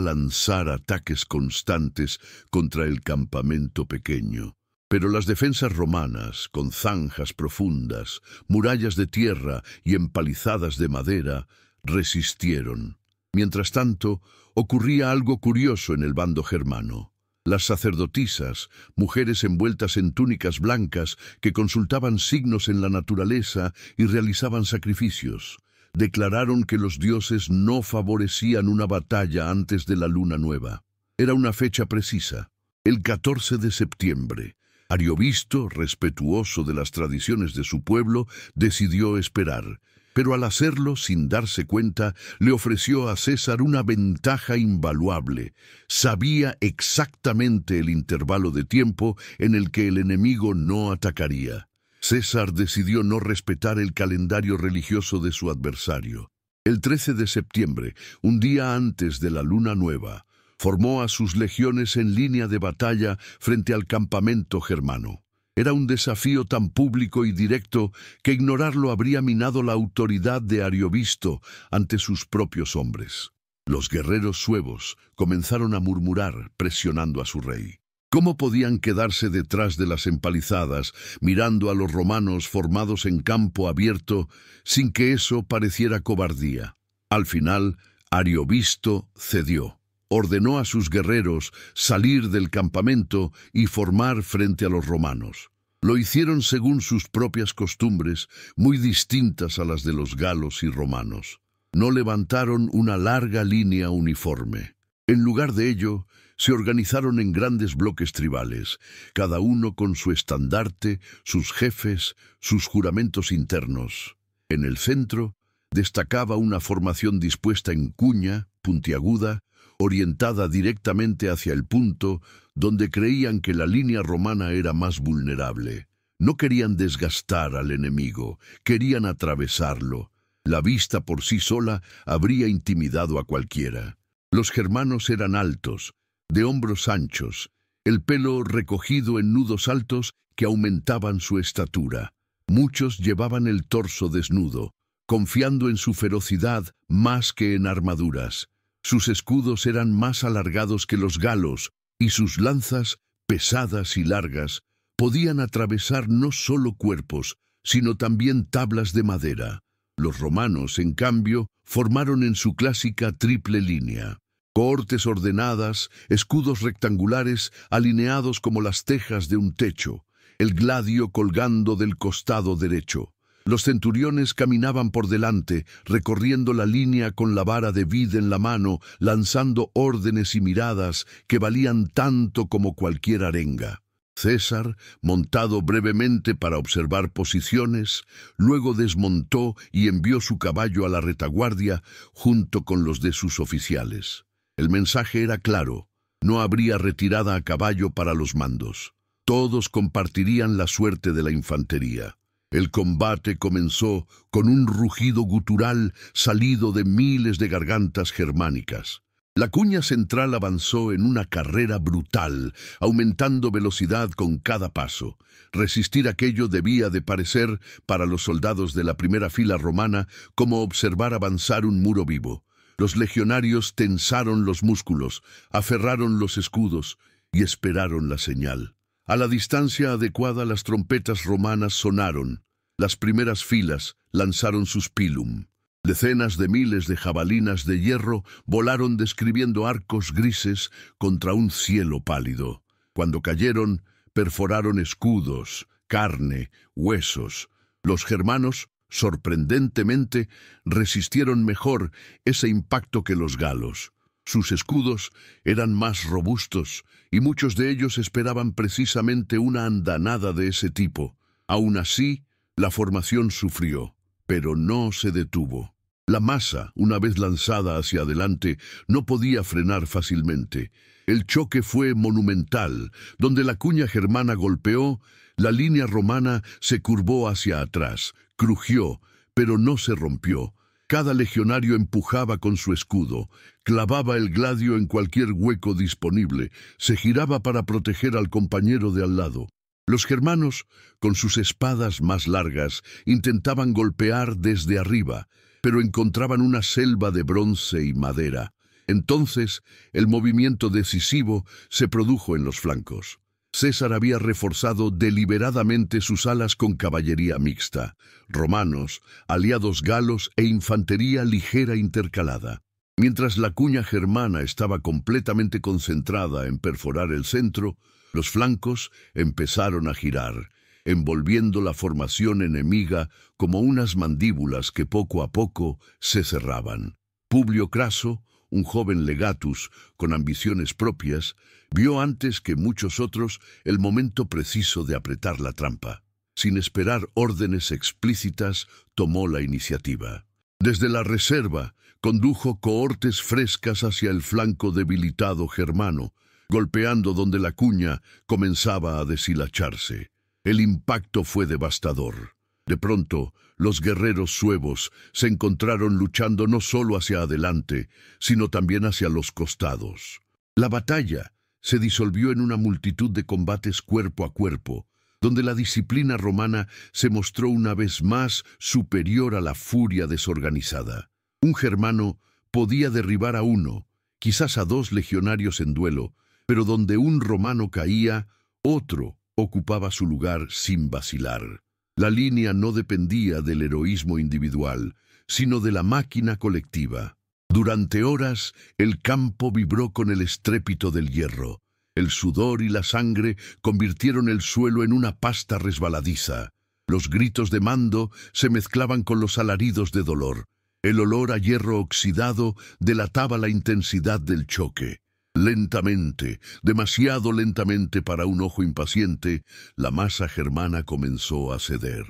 Speaker 1: lanzar ataques constantes contra el campamento pequeño. Pero las defensas romanas, con zanjas profundas, murallas de tierra y empalizadas de madera, resistieron. Mientras tanto, ocurría algo curioso en el bando germano. Las sacerdotisas, mujeres envueltas en túnicas blancas que consultaban signos en la naturaleza y realizaban sacrificios, declararon que los dioses no favorecían una batalla antes de la luna nueva. Era una fecha precisa, el 14 de septiembre. Ariovisto, respetuoso de las tradiciones de su pueblo, decidió esperar, pero al hacerlo, sin darse cuenta, le ofreció a César una ventaja invaluable. Sabía exactamente el intervalo de tiempo en el que el enemigo no atacaría. César decidió no respetar el calendario religioso de su adversario. El 13 de septiembre, un día antes de la luna nueva, formó a sus legiones en línea de batalla frente al campamento germano. Era un desafío tan público y directo que ignorarlo habría minado la autoridad de Ariovisto ante sus propios hombres. Los guerreros suevos comenzaron a murmurar, presionando a su rey. ¿Cómo podían quedarse detrás de las empalizadas, mirando a los romanos formados en campo abierto, sin que eso pareciera cobardía? Al final, Ariovisto cedió. Ordenó a sus guerreros salir del campamento y formar frente a los romanos. Lo hicieron según sus propias costumbres, muy distintas a las de los galos y romanos. No levantaron una larga línea uniforme. En lugar de ello, se organizaron en grandes bloques tribales, cada uno con su estandarte, sus jefes, sus juramentos internos. En el centro, destacaba una formación dispuesta en cuña, puntiaguda, orientada directamente hacia el punto donde creían que la línea romana era más vulnerable. No querían desgastar al enemigo, querían atravesarlo. La vista por sí sola habría intimidado a cualquiera. Los germanos eran altos, de hombros anchos, el pelo recogido en nudos altos que aumentaban su estatura. Muchos llevaban el torso desnudo, confiando en su ferocidad más que en armaduras. Sus escudos eran más alargados que los galos, y sus lanzas, pesadas y largas, podían atravesar no solo cuerpos, sino también tablas de madera. Los romanos, en cambio, formaron en su clásica triple línea. Cohortes ordenadas, escudos rectangulares alineados como las tejas de un techo, el gladio colgando del costado derecho. Los centuriones caminaban por delante, recorriendo la línea con la vara de vid en la mano, lanzando órdenes y miradas que valían tanto como cualquier arenga. César, montado brevemente para observar posiciones, luego desmontó y envió su caballo a la retaguardia junto con los de sus oficiales. El mensaje era claro: no habría retirada a caballo para los mandos. Todos compartirían la suerte de la infantería. El combate comenzó con un rugido gutural salido de miles de gargantas germánicas. La cuña central avanzó en una carrera brutal, aumentando velocidad con cada paso. Resistir aquello debía de parecer, para los soldados de la primera fila romana, como observar avanzar un muro vivo. Los legionarios tensaron los músculos, aferraron los escudos y esperaron la señal. A la distancia adecuada las trompetas romanas sonaron. Las primeras filas lanzaron sus pilum. Decenas de miles de jabalinas de hierro volaron describiendo arcos grises contra un cielo pálido. Cuando cayeron, perforaron escudos, carne, huesos. Los germanos, sorprendentemente, resistieron mejor ese impacto que los galos. Sus escudos eran más robustos y muchos de ellos esperaban precisamente una andanada de ese tipo. Aún así, la formación sufrió, pero no se detuvo. La masa, una vez lanzada hacia adelante, no podía frenar fácilmente. El choque fue monumental. Donde la cuña germana golpeó, la línea romana se curvó hacia atrás, crujió, pero no se rompió. Cada legionario empujaba con su escudo, clavaba el gladio en cualquier hueco disponible, se giraba para proteger al compañero de al lado. Los germanos, con sus espadas más largas, intentaban golpear desde arriba, pero encontraban una selva de bronce y madera. Entonces, el movimiento decisivo se produjo en los flancos. César había reforzado deliberadamente sus alas con caballería mixta, romanos, aliados galos e infantería ligera intercalada. Mientras la cuña germana estaba completamente concentrada en perforar el centro, los flancos empezaron a girar, envolviendo la formación enemiga como unas mandíbulas que poco a poco se cerraban. Publio Craso, un joven legatus con ambiciones propias, vio antes que muchos otros el momento preciso de apretar la trampa. Sin esperar órdenes explícitas, tomó la iniciativa. Desde la reserva, condujo cohortes frescas hacia el flanco debilitado germano, golpeando donde la cuña comenzaba a deshilacharse. El impacto fue devastador. De pronto, los guerreros suevos se encontraron luchando no solo hacia adelante, sino también hacia los costados. La batalla se disolvió en una multitud de combates cuerpo a cuerpo, donde la disciplina romana se mostró una vez más superior a la furia desorganizada. Un germano podía derribar a uno, quizás a dos legionarios en duelo, pero donde un romano caía, otro ocupaba su lugar sin vacilar. La línea no dependía del heroísmo individual, sino de la máquina colectiva. Durante horas, el campo vibró con el estrépito del hierro. El sudor y la sangre convirtieron el suelo en una pasta resbaladiza. Los gritos de mando se mezclaban con los alaridos de dolor. El olor a hierro oxidado delataba la intensidad del choque. Lentamente, demasiado lentamente para un ojo impaciente, la masa germana comenzó a ceder.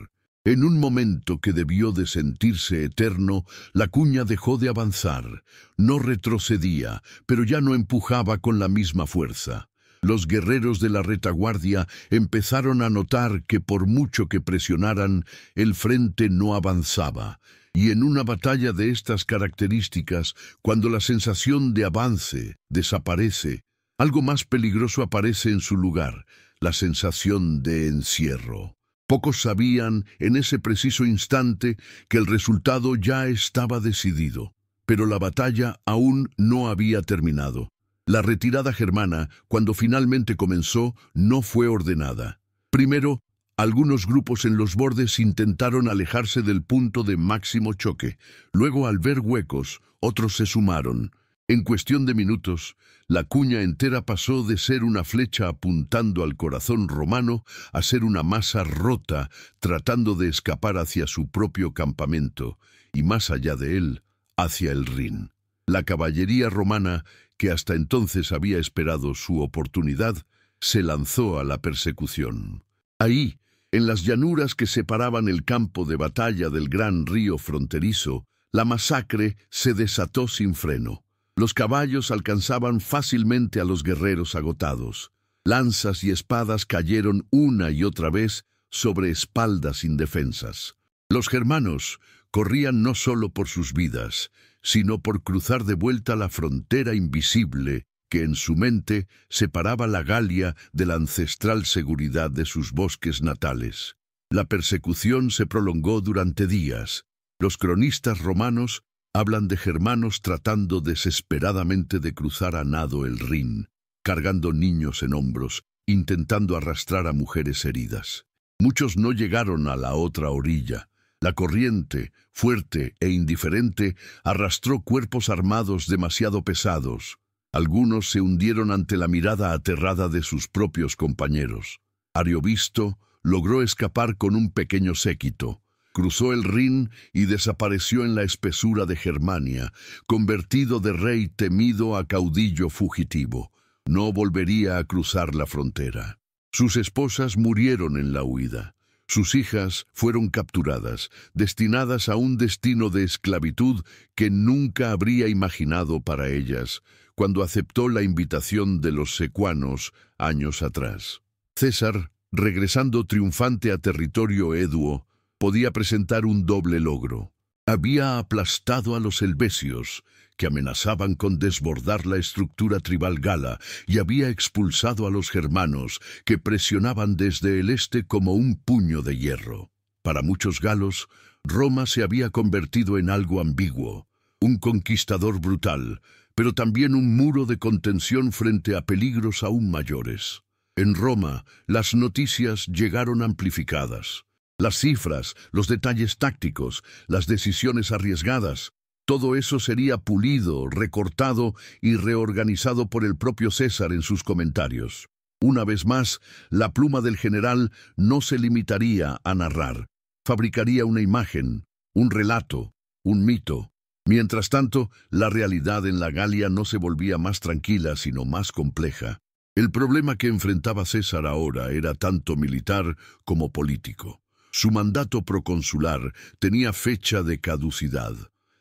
Speaker 1: En un momento que debió de sentirse eterno, la cuña dejó de avanzar. No retrocedía, pero ya no empujaba con la misma fuerza. Los guerreros de la retaguardia empezaron a notar que por mucho que presionaran, el frente no avanzaba. Y en una batalla de estas características, cuando la sensación de avance desaparece, algo más peligroso aparece en su lugar, la sensación de encierro. Pocos sabían en ese preciso instante que el resultado ya estaba decidido, pero la batalla aún no había terminado. La retirada germana, cuando finalmente comenzó, no fue ordenada. Primero, algunos grupos en los bordes intentaron alejarse del punto de máximo choque. Luego, al ver huecos, otros se sumaron. En cuestión de minutos, la cuña entera pasó de ser una flecha apuntando al corazón romano a ser una masa rota tratando de escapar hacia su propio campamento y más allá de él, hacia el Rin. La caballería romana, que hasta entonces había esperado su oportunidad, se lanzó a la persecución. Ahí, en las llanuras que separaban el campo de batalla del gran río fronterizo, la masacre se desató sin freno. Los caballos alcanzaban fácilmente a los guerreros agotados. Lanzas y espadas cayeron una y otra vez sobre espaldas indefensas. Los germanos corrían no solo por sus vidas, sino por cruzar de vuelta la frontera invisible que en su mente separaba la Galia de la ancestral seguridad de sus bosques natales. La persecución se prolongó durante días. Los cronistas romanos hablan de germanos tratando desesperadamente de cruzar a nado el Rin, cargando niños en hombros, intentando arrastrar a mujeres heridas. Muchos no llegaron a la otra orilla. La corriente, fuerte e indiferente, arrastró cuerpos armados demasiado pesados. Algunos se hundieron ante la mirada aterrada de sus propios compañeros. Ariovisto logró escapar con un pequeño séquito. Cruzó el Rin y desapareció en la espesura de Germania, convertido de rey temido a caudillo fugitivo. No volvería a cruzar la frontera. Sus esposas murieron en la huida. Sus hijas fueron capturadas, destinadas a un destino de esclavitud que nunca habría imaginado para ellas, cuando aceptó la invitación de los secuanos años atrás. César, regresando triunfante a territorio eduo, podía presentar un doble logro. Había aplastado a los helvecios, que amenazaban con desbordar la estructura tribal gala, y había expulsado a los germanos, que presionaban desde el este como un puño de hierro. Para muchos galos, Roma se había convertido en algo ambiguo, un conquistador brutal, pero también un muro de contención frente a peligros aún mayores. En Roma, las noticias llegaron amplificadas. Las cifras, los detalles tácticos, las decisiones arriesgadas, todo eso sería pulido, recortado y reorganizado por el propio César en sus comentarios. Una vez más, la pluma del general no se limitaría a narrar. Fabricaría una imagen, un relato, un mito. Mientras tanto, la realidad en la Galia no se volvía más tranquila, sino más compleja. El problema que enfrentaba César ahora era tanto militar como político. Su mandato proconsular tenía fecha de caducidad.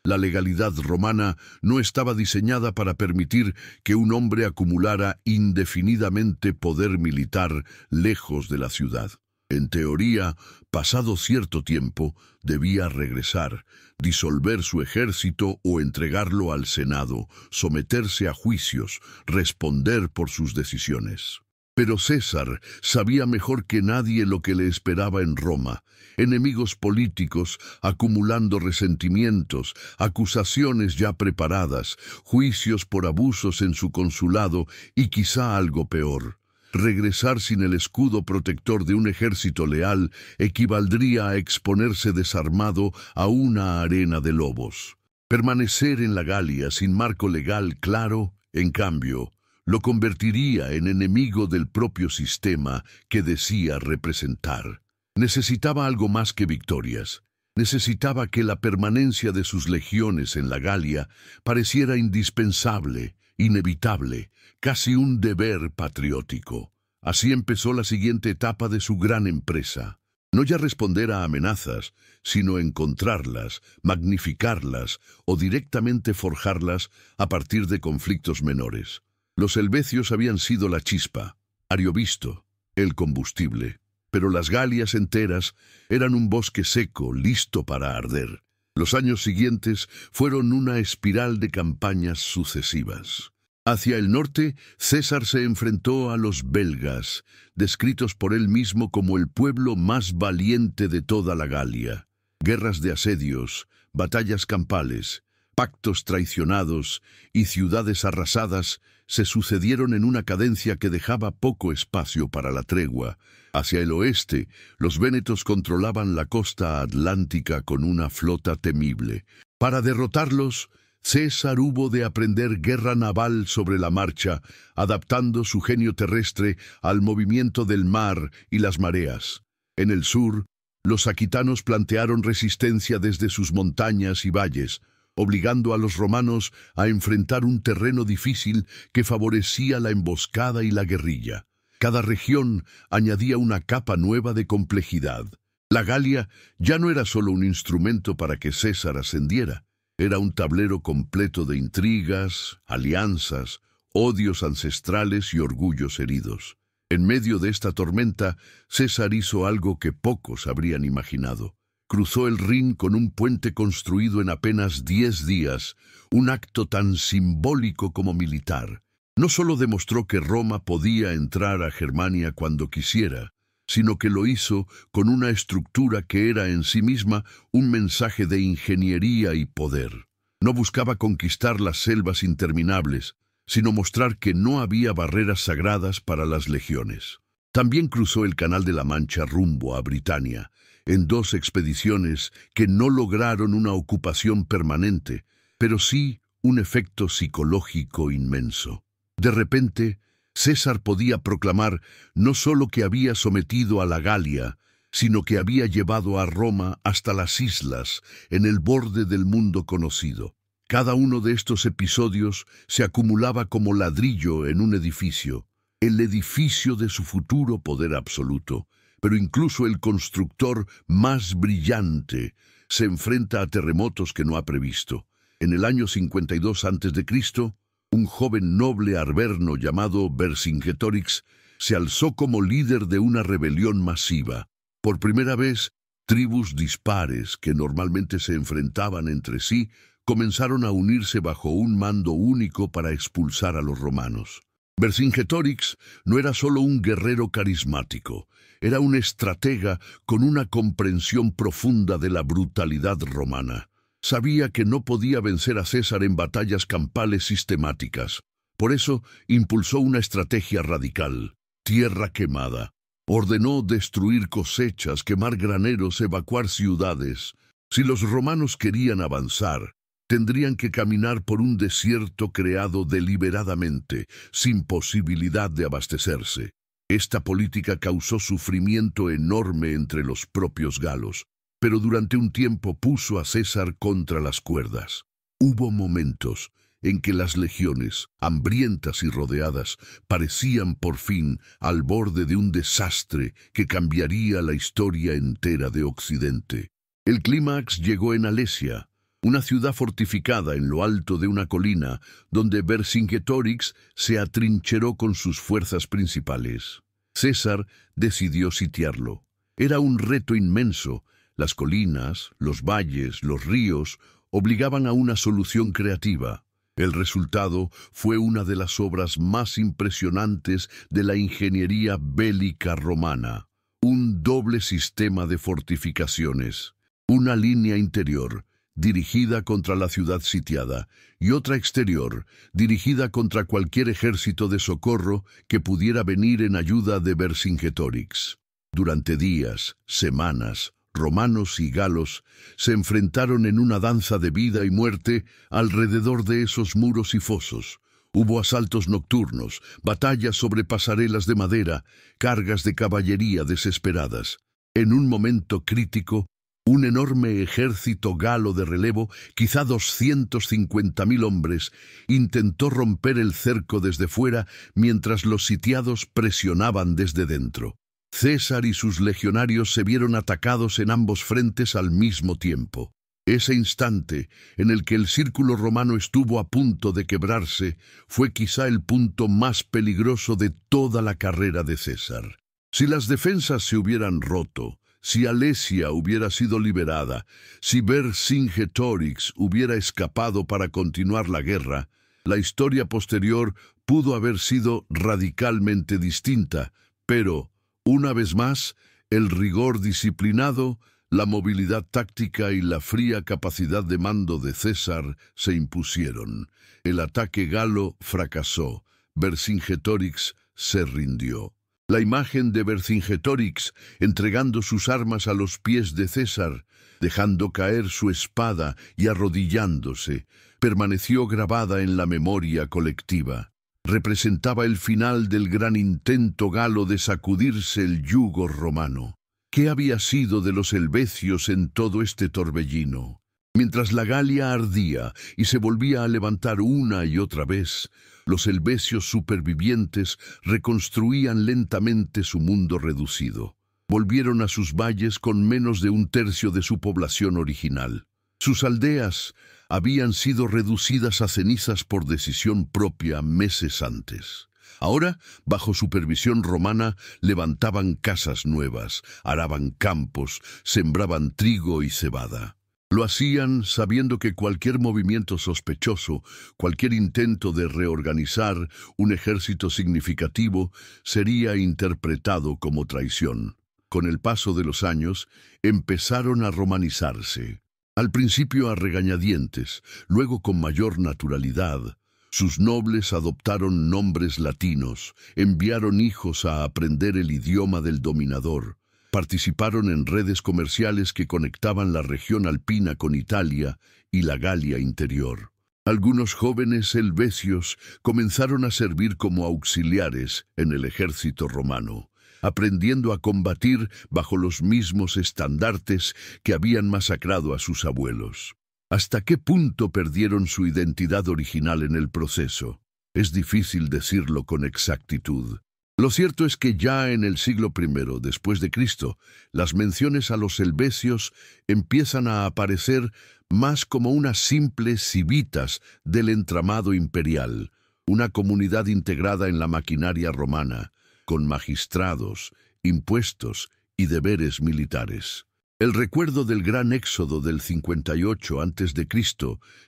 Speaker 1: La legalidad romana no estaba diseñada para permitir que un hombre acumulara indefinidamente poder militar lejos de la ciudad. En teoría, pasado cierto tiempo, debía regresar, disolver su ejército o entregarlo al Senado, someterse a juicios, responder por sus decisiones. Pero César sabía mejor que nadie lo que le esperaba en Roma. Enemigos políticos acumulando resentimientos, acusaciones ya preparadas, juicios por abusos en su consulado y quizá algo peor. Regresar sin el escudo protector de un ejército leal equivaldría a exponerse desarmado a una arena de lobos. Permanecer en la Galia sin marco legal claro, en cambio, lo convertiría en enemigo del propio sistema que decía representar. Necesitaba algo más que victorias. Necesitaba que la permanencia de sus legiones en la Galia pareciera indispensable, inevitable, casi un deber patriótico. Así empezó la siguiente etapa de su gran empresa. No ya responder a amenazas, sino encontrarlas, magnificarlas o directamente forjarlas a partir de conflictos menores. Los helvecios habían sido la chispa, Ariovisto, el combustible, pero las Galias enteras eran un bosque seco, listo para arder. Los años siguientes fueron una espiral de campañas sucesivas. Hacia el norte, César se enfrentó a los belgas, descritos por él mismo como el pueblo más valiente de toda la Galia. Guerras de asedios, batallas campales, pactos traicionados y ciudades arrasadas se sucedieron en una cadencia que dejaba poco espacio para la tregua. Hacia el oeste, los vénetos controlaban la costa atlántica con una flota temible. Para derrotarlos, César hubo de aprender guerra naval sobre la marcha, adaptando su genio terrestre al movimiento del mar y las mareas. En el sur, los aquitanos plantearon resistencia desde sus montañas y valles, obligando a los romanos a enfrentar un terreno difícil que favorecía la emboscada y la guerrilla. Cada región añadía una capa nueva de complejidad. La Galia ya no era solo un instrumento para que César ascendiera. Era un tablero completo de intrigas, alianzas, odios ancestrales y orgullos heridos. En medio de esta tormenta, César hizo algo que pocos habrían imaginado. Cruzó el Rin con un puente construido en apenas 10 días, un acto tan simbólico como militar. No solo demostró que Roma podía entrar a Germania cuando quisiera, sino que lo hizo con una estructura que era en sí misma un mensaje de ingeniería y poder. No buscaba conquistar las selvas interminables, sino mostrar que no había barreras sagradas para las legiones. También cruzó el Canal de la Mancha rumbo a Britania, en 2 expediciones que no lograron una ocupación permanente, pero sí un efecto psicológico inmenso. De repente, César podía proclamar no solo que había sometido a la Galia, sino que había llevado a Roma hasta las islas, en el borde del mundo conocido. Cada uno de estos episodios se acumulaba como ladrillo en un edificio, el edificio de su futuro poder absoluto. Pero incluso el constructor más brillante se enfrenta a terremotos que no ha previsto. En el año 52 a.C., un joven noble arverno llamado Vercingetorix se alzó como líder de una rebelión masiva. Por primera vez, tribus dispares que normalmente se enfrentaban entre sí comenzaron a unirse bajo un mando único para expulsar a los romanos. Vercingetorix no era solo un guerrero carismático, era un estratega con una comprensión profunda de la brutalidad romana. Sabía que no podía vencer a César en batallas campales sistemáticas. Por eso impulsó una estrategia radical: tierra quemada. Ordenó destruir cosechas, quemar graneros, evacuar ciudades. Si los romanos querían avanzar, tendrían que caminar por un desierto creado deliberadamente, sin posibilidad de abastecerse. Esta política causó sufrimiento enorme entre los propios galos, pero durante un tiempo puso a César contra las cuerdas. Hubo momentos en que las legiones, hambrientas y rodeadas, parecían por fin al borde de un desastre que cambiaría la historia entera de Occidente. El clímax llegó en Alesia, una ciudad fortificada en lo alto de una colina, donde Vercingetorix se atrincheró con sus fuerzas principales. César decidió sitiarlo. Era un reto inmenso. Las colinas, los valles, los ríos obligaban a una solución creativa. El resultado fue una de las obras más impresionantes de la ingeniería bélica romana. Un doble sistema de fortificaciones, una línea interior dirigida contra la ciudad sitiada, y otra exterior, dirigida contra cualquier ejército de socorro que pudiera venir en ayuda de Vercingetorix. Durante días, semanas, romanos y galos se enfrentaron en una danza de vida y muerte alrededor de esos muros y fosos. Hubo asaltos nocturnos, batallas sobre pasarelas de madera, cargas de caballería desesperadas. En un momento crítico, un enorme ejército galo de relevo, quizá 250.000 hombres, intentó romper el cerco desde fuera mientras los sitiados presionaban desde dentro. César y sus legionarios se vieron atacados en ambos frentes al mismo tiempo. Ese instante en el que el círculo romano estuvo a punto de quebrarse fue quizá el punto más peligroso de toda la carrera de César. Si las defensas se hubieran roto, si Alesia hubiera sido liberada, si Vercingetorix hubiera escapado para continuar la guerra, la historia posterior pudo haber sido radicalmente distinta, pero, una vez más, el rigor disciplinado, la movilidad táctica y la fría capacidad de mando de César se impusieron. El ataque galo fracasó. Vercingetorix se rindió. La imagen de Vercingetorix entregando sus armas a los pies de César, dejando caer su espada y arrodillándose, permaneció grabada en la memoria colectiva. Representaba el final del gran intento galo de sacudirse el yugo romano. ¿Qué había sido de los helvecios en todo este torbellino? Mientras la Galia ardía y se volvía a levantar una y otra vez, los helvecios supervivientes reconstruían lentamente su mundo reducido. Volvieron a sus valles con menos de un tercio de su población original. Sus aldeas habían sido reducidas a cenizas por decisión propia meses antes. Ahora, bajo supervisión romana, levantaban casas nuevas, araban campos, sembraban trigo y cebada. Lo hacían sabiendo que cualquier movimiento sospechoso, cualquier intento de reorganizar un ejército significativo, sería interpretado como traición. Con el paso de los años, empezaron a romanizarse. Al principio a regañadientes, luego con mayor naturalidad. Sus nobles adoptaron nombres latinos, enviaron hijos a aprender el idioma del dominador, participaron en redes comerciales que conectaban la región alpina con Italia y la Galia interior. Algunos jóvenes helvecios comenzaron a servir como auxiliares en el ejército romano. aprendiendo a combatir bajo los mismos estandartes que habían masacrado a sus abuelos. ¿Hasta qué punto perdieron su identidad original en el proceso? Es difícil decirlo con exactitud. Lo cierto es que ya en el siglo I después de Cristo, las menciones a los helvecios empiezan a aparecer más como unas simples civitas del entramado imperial, una comunidad integrada en la maquinaria romana, con magistrados, impuestos y deberes militares. El recuerdo del gran éxodo del 58 a.C.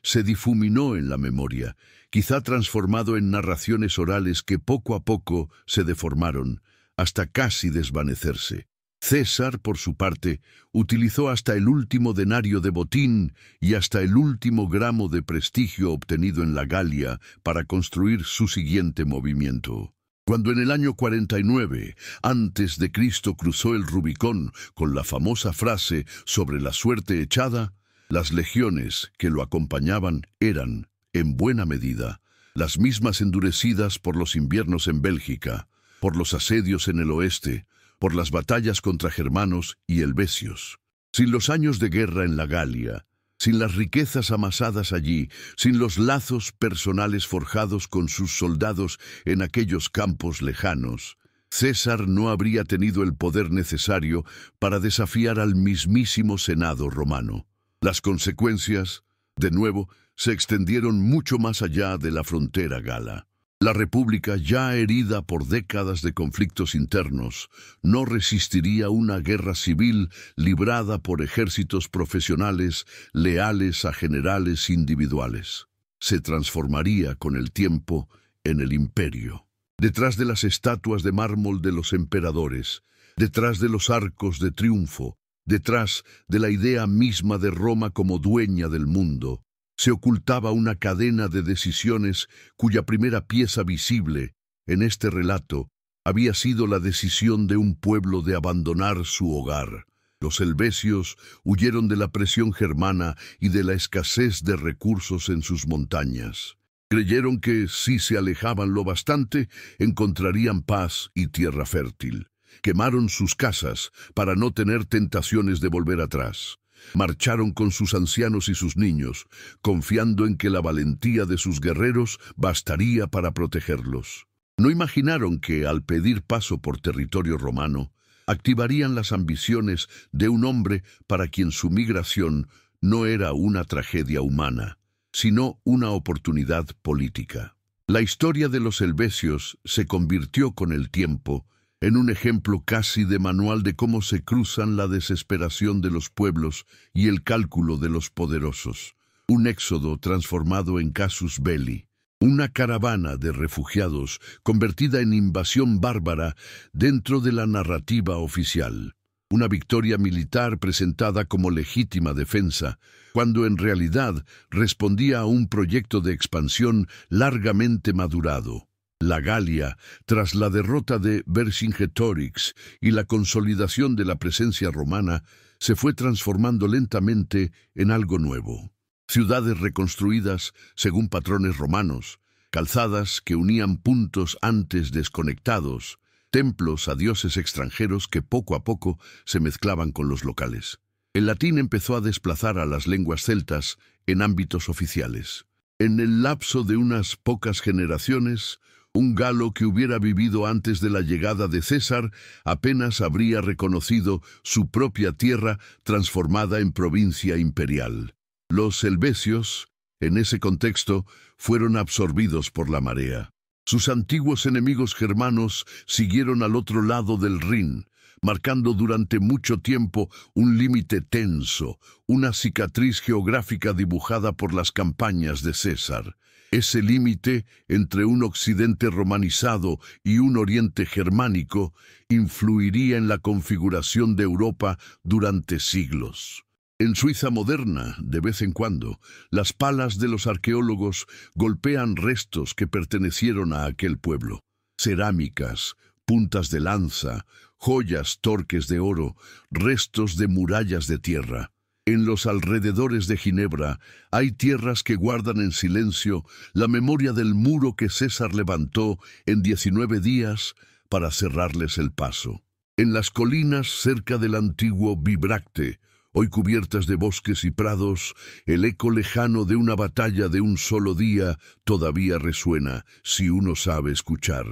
Speaker 1: se difuminó en la memoria, quizá transformado en narraciones orales que poco a poco se deformaron, hasta casi desvanecerse. César, por su parte, utilizó hasta el último denario de botín y hasta el último gramo de prestigio obtenido en la Galia para construir su siguiente movimiento. Cuando en el año 49 a.C. cruzó el Rubicón con la famosa frase sobre la suerte echada, las legiones que lo acompañaban eran, en buena medida, las mismas endurecidas por los inviernos en Bélgica, por los asedios en el oeste, por las batallas contra germanos y helvecios. Sin los años de guerra en la Galia, sin las riquezas amasadas allí, sin los lazos personales forjados con sus soldados en aquellos campos lejanos, César no habría tenido el poder necesario para desafiar al mismísimo Senado romano. Las consecuencias, de nuevo, se extendieron mucho más allá de la frontera gala. La República, ya herida por décadas de conflictos internos, no resistiría una guerra civil librada por ejércitos profesionales leales a generales individuales. Se transformaría con el tiempo en el imperio. Detrás de las estatuas de mármol de los emperadores, detrás de los arcos de triunfo, detrás de la idea misma de Roma como dueña del mundo, se ocultaba una cadena de decisiones cuya primera pieza visible, en este relato, había sido la decisión de un pueblo de abandonar su hogar. Los helvecios huyeron de la presión germana y de la escasez de recursos en sus montañas. Creyeron que, si se alejaban lo bastante, encontrarían paz y tierra fértil. Quemaron sus casas para no tener tentaciones de volver atrás. Marcharon con sus ancianos y sus niños, confiando en que la valentía de sus guerreros bastaría para protegerlos. No imaginaron que, al pedir paso por territorio romano, activarían las ambiciones de un hombre para quien su migración no era una tragedia humana, sino una oportunidad política. La historia de los helvecios se convirtió con el tiempo en un ejemplo casi de manual de cómo se cruzan la desesperación de los pueblos y el cálculo de los poderosos. Un éxodo transformado en casus belli, una caravana de refugiados convertida en invasión bárbara dentro de la narrativa oficial. Una victoria militar presentada como legítima defensa, cuando en realidad respondía a un proyecto de expansión largamente madurado. La Galia, tras la derrota de Vercingetorix y la consolidación de la presencia romana, se fue transformando lentamente en algo nuevo. Ciudades reconstruidas según patrones romanos, calzadas que unían puntos antes desconectados, templos a dioses extranjeros que poco a poco se mezclaban con los locales. El latín empezó a desplazar a las lenguas celtas en ámbitos oficiales. En el lapso de unas pocas generaciones, un galo que hubiera vivido antes de la llegada de César apenas habría reconocido su propia tierra transformada en provincia imperial. Los helvecios, en ese contexto, fueron absorbidos por la marea. Sus antiguos enemigos germanos siguieron al otro lado del Rin, marcando durante mucho tiempo un límite tenso, una cicatriz geográfica dibujada por las campañas de César. Ese límite entre un occidente romanizado y un oriente germánico influiría en la configuración de Europa durante siglos. En Suiza moderna, de vez en cuando, las palas de los arqueólogos golpean restos que pertenecieron a aquel pueblo. Cerámicas, puntas de lanza, joyas torques de oro, restos de murallas de tierra. En los alrededores de Ginebra hay tierras que guardan en silencio la memoria del muro que César levantó en 19 días para cerrarles el paso. En las colinas cerca del antiguo Bibracte, hoy cubiertas de bosques y prados, el eco lejano de una batalla de un solo día todavía resuena si uno sabe escuchar.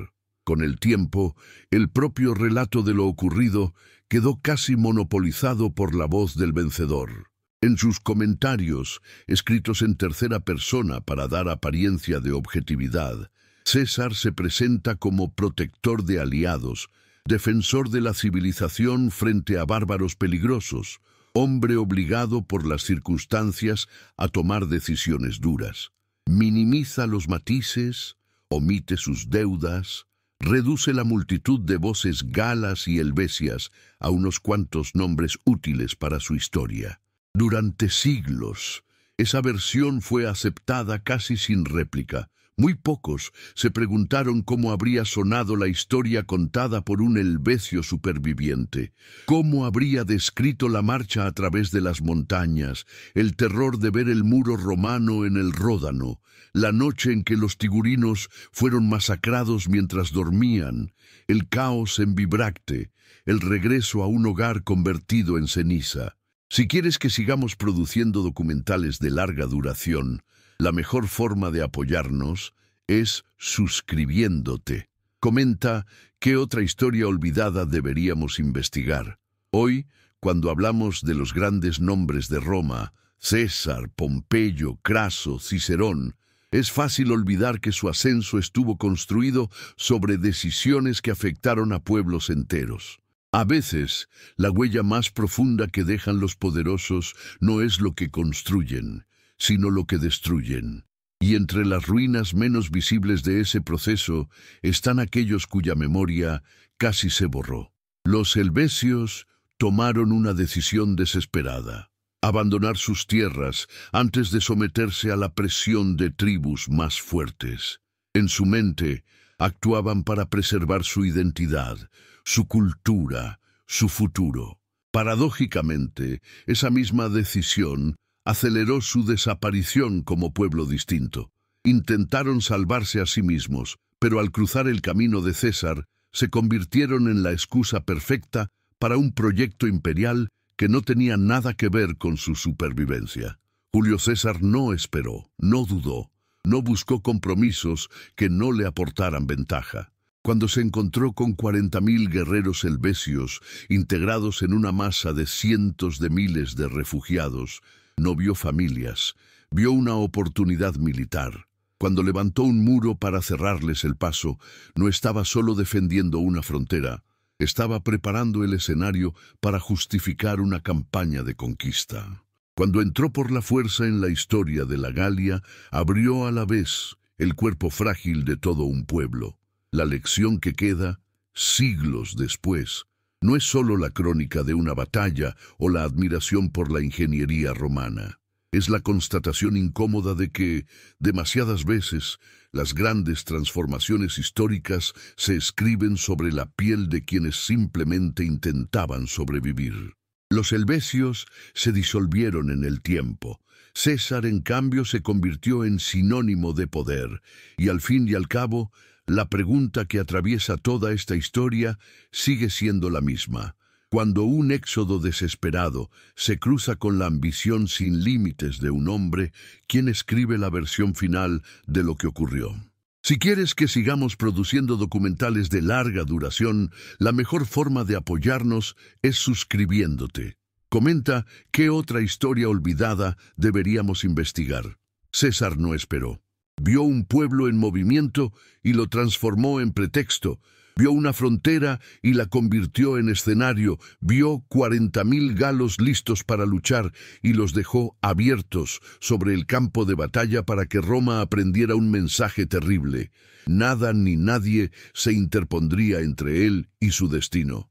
Speaker 1: Con el tiempo, el propio relato de lo ocurrido quedó casi monopolizado por la voz del vencedor. En sus comentarios, escritos en tercera persona para dar apariencia de objetividad, César se presenta como protector de aliados, defensor de la civilización frente a bárbaros peligrosos, hombre obligado por las circunstancias a tomar decisiones duras. Minimiza los matices, omite sus deudas, reduce la multitud de voces galas y helvecias a unos cuantos nombres útiles para su historia. Durante siglos, esa versión fue aceptada casi sin réplica. Muy pocos se preguntaron cómo habría sonado la historia contada por un helvecio superviviente, cómo habría descrito la marcha a través de las montañas, el terror de ver el muro romano en el Ródano, la noche en que los tigurinos fueron masacrados mientras dormían, el caos en Bibracte, el regreso a un hogar convertido en ceniza. Si quieres que sigamos produciendo documentales de larga duración, la mejor forma de apoyarnos es suscribiéndote. Comenta qué otra historia olvidada deberíamos investigar. Hoy, cuando hablamos de los grandes nombres de Roma, César, Pompeyo, Craso, Cicerón, es fácil olvidar que su ascenso estuvo construido sobre decisiones que afectaron a pueblos enteros. A veces, la huella más profunda que dejan los poderosos no es lo que construyen, sino lo que destruyen. Y entre las ruinas menos visibles de ese proceso están aquellos cuya memoria casi se borró. Los helvecios tomaron una decisión desesperada: abandonar sus tierras antes de someterse a la presión de tribus más fuertes. En su mente, actuaban para preservar su identidad, su cultura, su futuro. Paradójicamente, esa misma decisión aceleró su desaparición como pueblo distinto. Intentaron salvarse a sí mismos, pero al cruzar el camino de César, se convirtieron en la excusa perfecta para un proyecto imperial que no tenía nada que ver con su supervivencia. Julio César no esperó, no dudó, no buscó compromisos que no le aportaran ventaja. Cuando se encontró con 40.000 guerreros helvecios integrados en una masa de cientos de miles de refugiados, no vio familias, vio una oportunidad militar. Cuando levantó un muro para cerrarles el paso, no estaba solo defendiendo una frontera, estaba preparando el escenario para justificar una campaña de conquista. Cuando entró por la fuerza en la historia de la Galia, abrió a la vez el cuerpo frágil de todo un pueblo. La lección que queda, siglos después, no es solo la crónica de una batalla o la admiración por la ingeniería romana. Es la constatación incómoda de que, demasiadas veces, las grandes transformaciones históricas se escriben sobre la piel de quienes simplemente intentaban sobrevivir. Los helvecios se disolvieron en el tiempo. César, en cambio, se convirtió en sinónimo de poder, y al fin y al cabo, la pregunta que atraviesa toda esta historia sigue siendo la misma. Cuando un éxodo desesperado se cruza con la ambición sin límites de un hombre, ¿quién escribe la versión final de lo que ocurrió? Si quieres que sigamos produciendo documentales de larga duración, la mejor forma de apoyarnos es suscribiéndote. Comenta qué otra historia olvidada deberíamos investigar. César no esperó. Vio un pueblo en movimiento y lo transformó en pretexto. Vio una frontera y la convirtió en escenario. Vio 40.000 galos listos para luchar y los dejó abiertos sobre el campo de batalla para que Roma aprendiera un mensaje terrible. Nada ni nadie se interpondría entre él y su destino.